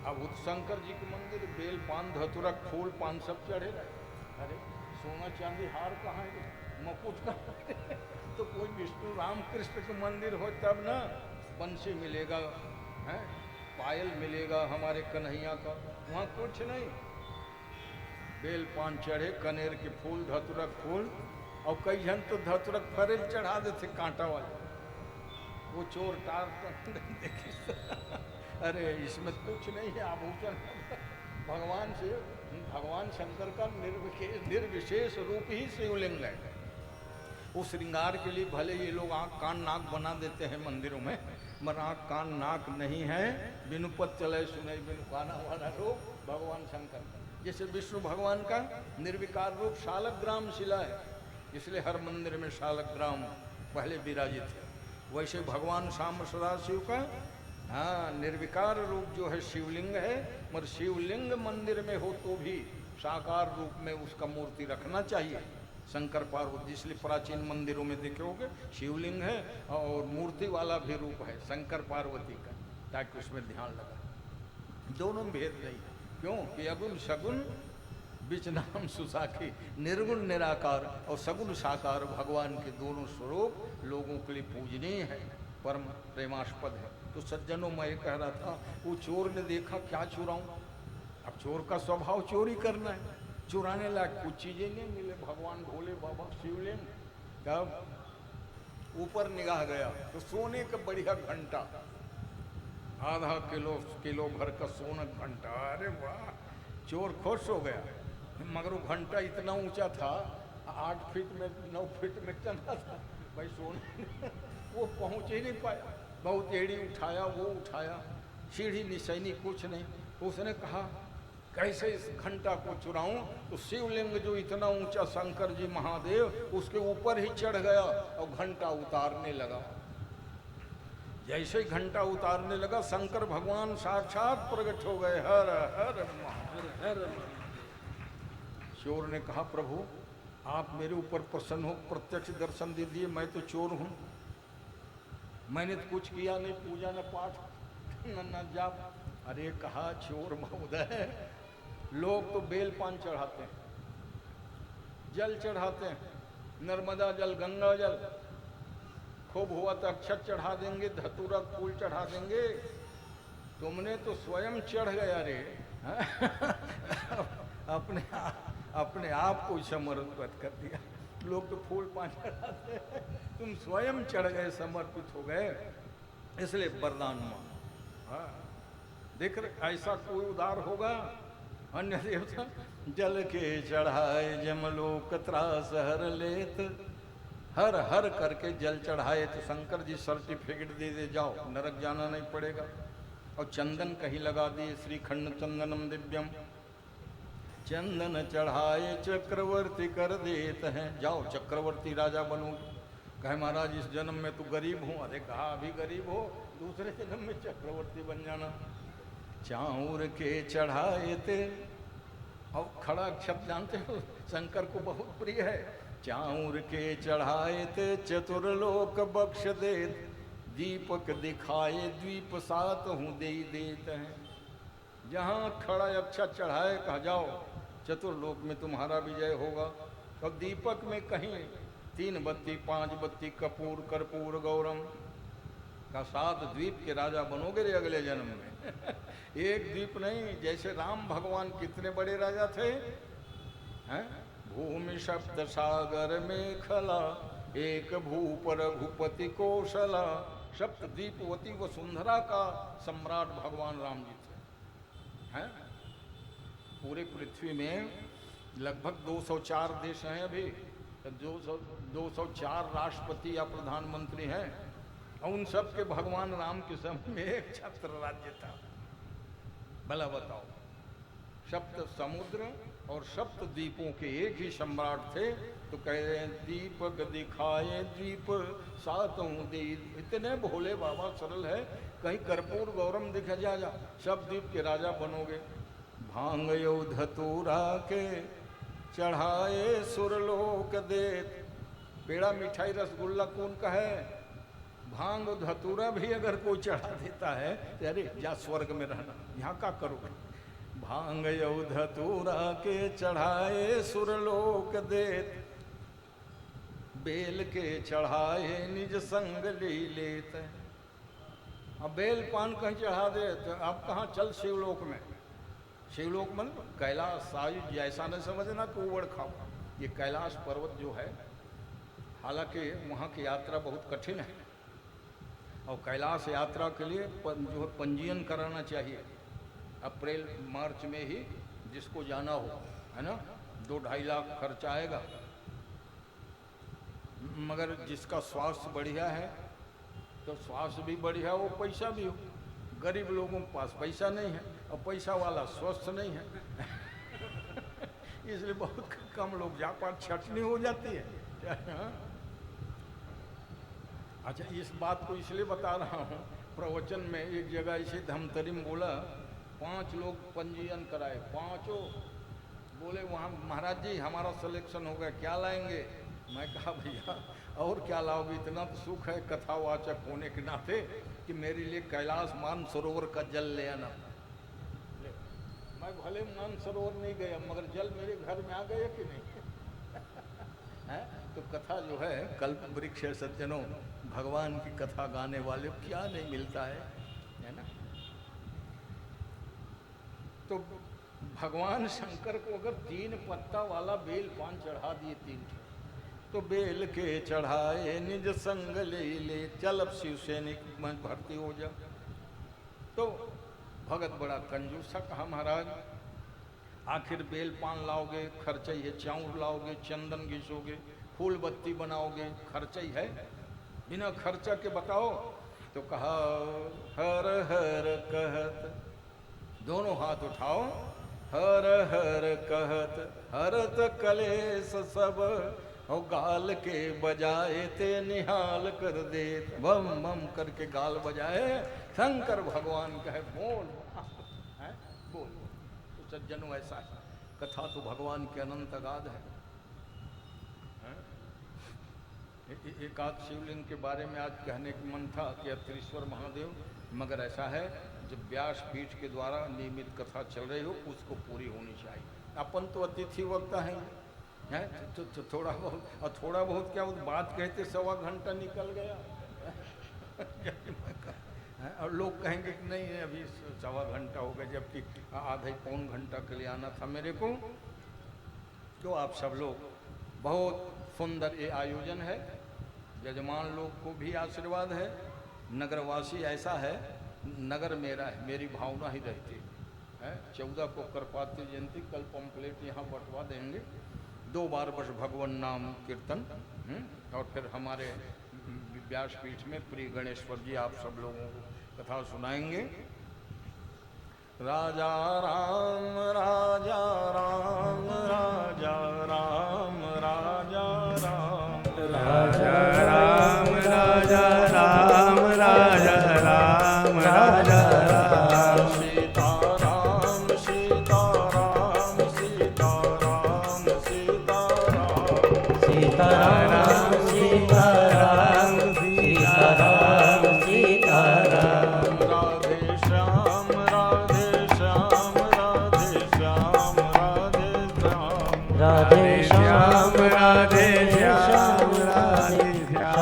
अब शंकर जी के मंदिर बेल पान धतुरक फूल पान सब चढ़े रहे। अरे सोना चांदी हार कहाँ है, मकुट कहाँ है? तो कोई विष्णु राम कृष्ण के मंदिर हो तब ना बंसी मिलेगा, है पायल मिलेगा हमारे कन्हैया का, वहाँ कुछ नहीं। बेल पान चढ़े, कनेर के फूल, धतुरक फूल, और कई जन तो धतुरक फरेल चढ़ा देते कांटा वाले। वो चोर टार देखी अरे इसमें कुछ नहीं है, आभूषण भगवान से, भगवान शंकर का निर्विशेष रूप ही शिवलिंग है। उस श्रृंगार के लिए भले ये लोग आँख कान नाक बना देते हैं मंदिरों में, मगर आँख कान नाक नहीं है। बिनु पत चले सुने बिनु खाना वाला रूप भगवान शंकर का। जैसे विष्णु भगवान का निर्विकार रूप शालग्राम शिला है, इसलिए हर मंदिर में शालग्राम पहले विराजित है। वैसे भगवान श्याम सदाशिव का हाँ निर्विकार रूप जो है शिवलिंग है, मगर शिवलिंग मंदिर में हो तो भी साकार रूप में उसका मूर्ति रखना चाहिए। शंकर पार्वती, इसलिए प्राचीन मंदिरों में देखोगे शिवलिंग है और मूर्ति वाला भी रूप है शंकर पार्वती का, ताकि उसमें ध्यान लगा। दोनों में भेद नहीं है। क्यों कि अगुण सगुण बीच नाम सुसाखी, निर्गुण निराकार और सगुण साकार भगवान के दोनों स्वरूप लोगों के लिए पूजनीय है, परम प्रेमास्पद है। तो सज्जनों मैं ये कह रहा था, वो चोर ने देखा क्या चुराऊं। अब चोर का स्वभाव चोरी करना है, चुराने लायक कुछ चीजें नहीं मिले। भगवान भोले बाबा शिवलिंग, तब ऊपर निगाह गया तो सोने का बढ़िया घंटा, आधा किलो भर का सोना घंटा। अरे वाह, चोर खुश हो गया। मगर वो घंटा इतना ऊंचा था, 8 फीट में 9 फीट में चला था भाई सोना वो पहुंच ही नहीं पाया। बहुत एड़ी उठाया, वो उठाया, सीढ़ी निशानी कुछ नहीं। उसने कहा कैसे इस घंटा को चुराऊं? तो शिवलिंग जो इतना ऊंचा शंकर जी महादेव, उसके ऊपर ही चढ़ गया और घंटा उतारने लगा। जैसे ही घंटा उतारने लगा, शंकर भगवान साक्षात प्रकट हो गए। हर हर महादेव। हर चोर ने कहा प्रभु आप मेरे ऊपर प्रसन्न हो, प्रत्यक्ष दर्शन दे दिए। मैं तो चोर हूं, मैंने तो कुछ किया नहीं, पूजा न पाठ न जाप। अरे कहा चोर महोदय, लोग तो बेल पान चढ़ाते हैं, जल चढ़ाते हैं, नर्मदा जल, गंगा जल, खूब हुआ तो अक्षत चढ़ा देंगे, धतूरा फूल चढ़ा देंगे। तुमने तो स्वयं चढ़ गया रे अपने आप को समर्पित कर दिया। लोग तो फूल पान चढ़ाते हैं, तुम स्वयं चढ़ गए, समर्पित हो गए। इसलिए वरदान मांगो। हाँ, देख रहे ऐसा कोई उदार होगा? अन्य देवता जल के चढ़ाए जमलोक त्रास हर लेत, हर हर करके जल चढ़ाए तो शंकर जी सर्टिफिकेट दे दे, जाओ नरक जाना नहीं पड़ेगा। और चंदन कहीं लगा दिए, श्रीखंड चंदनम दिव्यम, चंदन चढ़ाए चक्रवर्ती कर देते हैं, जाओ चक्रवर्ती राजा बनो। कहे महाराज इस जन्म में तो गरीब हूँ। अरे कहा अभी गरीब हो, दूसरे जन्म में चक्रवर्ती बन जाना। चाऊर के चढ़ाए थे, और खड़ा अक्षत जानते हो शंकर को बहुत प्रिय है। चाऊर के चढ़ाए थे चतुर्लोक बख्श दे, दीपक दिखाए द्वीप सात हूँ दे देते हैं। जहाँ खड़ा अक्षत चढ़ाए कहा जाओ चतुर्लोक में तुम्हारा विजय होगा। और दीपक में कहीं 3 बत्ती 5 बत्ती कपूर कर्पूर गौरम का 7 द्वीप के राजा बनोगे रे अगले जन्म में एक द्वीप नहीं, जैसे राम भगवान कितने बड़े राजा थे हैं? भूमि सप्त सागर में खला, एक भूप रघुपति कौशला, सप्त द्वीपवती वसुंधरा का सम्राट भगवान राम जी थे हैं? पूरे पृथ्वी में लगभग 204 देश हैं अभी, 204 राष्ट्रपति या प्रधानमंत्री हैं, और उन सब के भगवान राम के समय में एक छत्र राज्य था। भला बताओ, सप्त समुद्र और सप्त द्वीपों के एक ही सम्राट थे। तो कह रहे हैं दीपक दिखाए द्वीप सातों दे, इतने भोले बाबा सरल है। कहीं कर्पूर गौरम दिखा जा, सब द्वीप के राजा बनोगे। भांग यो धतूरा के चढ़ाए सुरलोक देत, पेड़ा मिठाई रसगुल्ला कौन का है? भांग धतूरा भी अगर कोई चढ़ा देता है तो अरे जा स्वर्ग में रहना, यहाँ का करोगे? भांग यो धतूरा के चढ़ाए सुरलोक देत, बेल के चढ़ाए निज संग ले लेत। अब बेल पान कहीं चढ़ा दे तो अब कहाँ चल शिवलोक में। शिवलोक मन कैलाश सायुज, ऐसा न समझना कि उबड़ खाओ। ये कैलाश पर्वत जो है, हालांकि वहाँ की यात्रा बहुत कठिन है, और कैलाश यात्रा के लिए जो पंजीयन कराना चाहिए। अप्रैल मार्च में ही जिसको जाना हो, है ना, 2-2.5 लाख खर्चा आएगा। मगर जिसका स्वास्थ्य बढ़िया है तो स्वास्थ्य भी बढ़िया हो, पैसा भी हो। गरीब लोगों के पास पैसा नहीं है और पैसा वाला स्वस्थ नहीं है इसलिए बहुत कम लोग जा पाते, छटनी हो जाती है। अच्छा, इस बात को इसलिए बता रहा हूँ, प्रवचन में एक जगह इसे धमतरी में बोला 5 लोग पंजीयन कराए, 5 बोले वहाँ महाराज जी हमारा सिलेक्शन हो गया, क्या लाएंगे? मैं कहा भैया और क्या लाओगे, इतना तो सुख है कथावाचक होने के नाते कि मेरे लिए कैलाश मानसरोवर का जल ले आना। मैं भले मानसरोवर नहीं गया मगर जल मेरे घर में आ गए कि नहीं है? तो कथा जो है, कल्प वृक्ष है सज्जनों, भगवान की कथा गाने वाले क्या नहीं मिलता है ना। तो भगवान शंकर को अगर 3 पत्ता वाला बेल पान चढ़ा दिए 3, तो बेल के चढ़ाए निज संग ले ले, चल अब शिव सैनिक में भर्ती हो जा। तो भगत बड़ा कंजूस था, कहा महाराज आखिर बेल पान लाओगे खर्चा ही है, चाउर लाओगे चंदन घिसोगे, फूल बत्ती बनाओगे, खर्चा ही है, बिना खर्चा के बताओ। तो कहा हर हर कहत, दोनों हाथ उठाओ, हर हर कहत हरत कलेश सब, और गाल के बजाए ते निहाल कर दे, बम बम करके गाल बजाए, शंकर भगवान कहे बोल है बोल। तो सज्जनों ऐसा है, कथा तो भगवान के अनंत अगाध है। एक आध शिवलिंग के बारे में आज कहने का मन था कि अत्रेश्वर महादेव, मगर ऐसा है जब व्यास पीठ के द्वारा नियमित कथा चल रही हो उसको पूरी होनी चाहिए। अपन तो अतिथि वक्ता हैं है? तो थोड़ा बहुत, और थोड़ा बहुत क्या, उस बात कहते 1.25 घंटा निकल गया है? और लोग कहेंगे कि नहीं अभी 1.25 घंटा हो गया, जबकि आधा पौन घंटा के लिए आना था मेरे को। तो आप सब लोग, बहुत सुंदर ये आयोजन है, यजमान लोग को भी आशीर्वाद है, नगरवासी ऐसा है, नगर मेरा है, मेरी भावना ही रहती है। 14 को करपाती जयंती, कल पंपलेट यहाँ बंटवा देंगे, 2 बार बस भगवान नाम कीर्तन, और फिर हमारे व्यासपीठ में प्रिय गणेश्वर जी आप सब लोगों को कथा सुनाएंगे। राजा राम राजा राम राजा राम राजा राम राजा राम राजा राम राजा राम राजा राम, सीता राम सीता राम सीता राम सीता राम, सीता राम सीता राम सीता राम सीता राम, राधे श्याम राधे श्याम राधे श्याम राधे श्याम, राधे श्याम श्याम राधे श्याम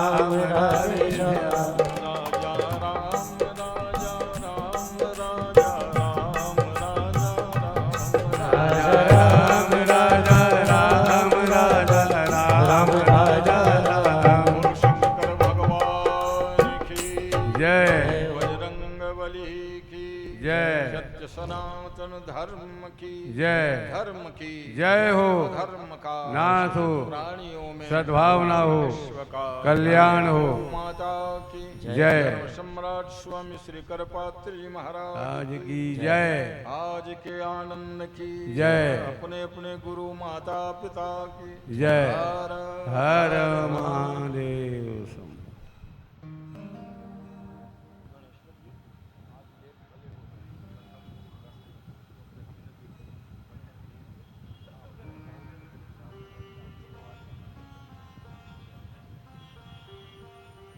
श्याम राधे श्याम राधे श्याम, राजा राम राजा राम राजा राम राजा राम, राजा राम राजा राम राजा राम, बोल शंकर भगवान की जय बजरंगबली की जय, सत्य सनातन धर्म की जय, धर्म की जय हो, धर्म का नाथ हो, प्राणियों में सद्भावना हो, विश्व का कल्याण हो, माता की जय, सम्राट स्वामी श्री करपात्री महाराज आज की जय, आज के आनंद की जय, अपने अपने गुरु माता पिता की जय, हर हर महादेव।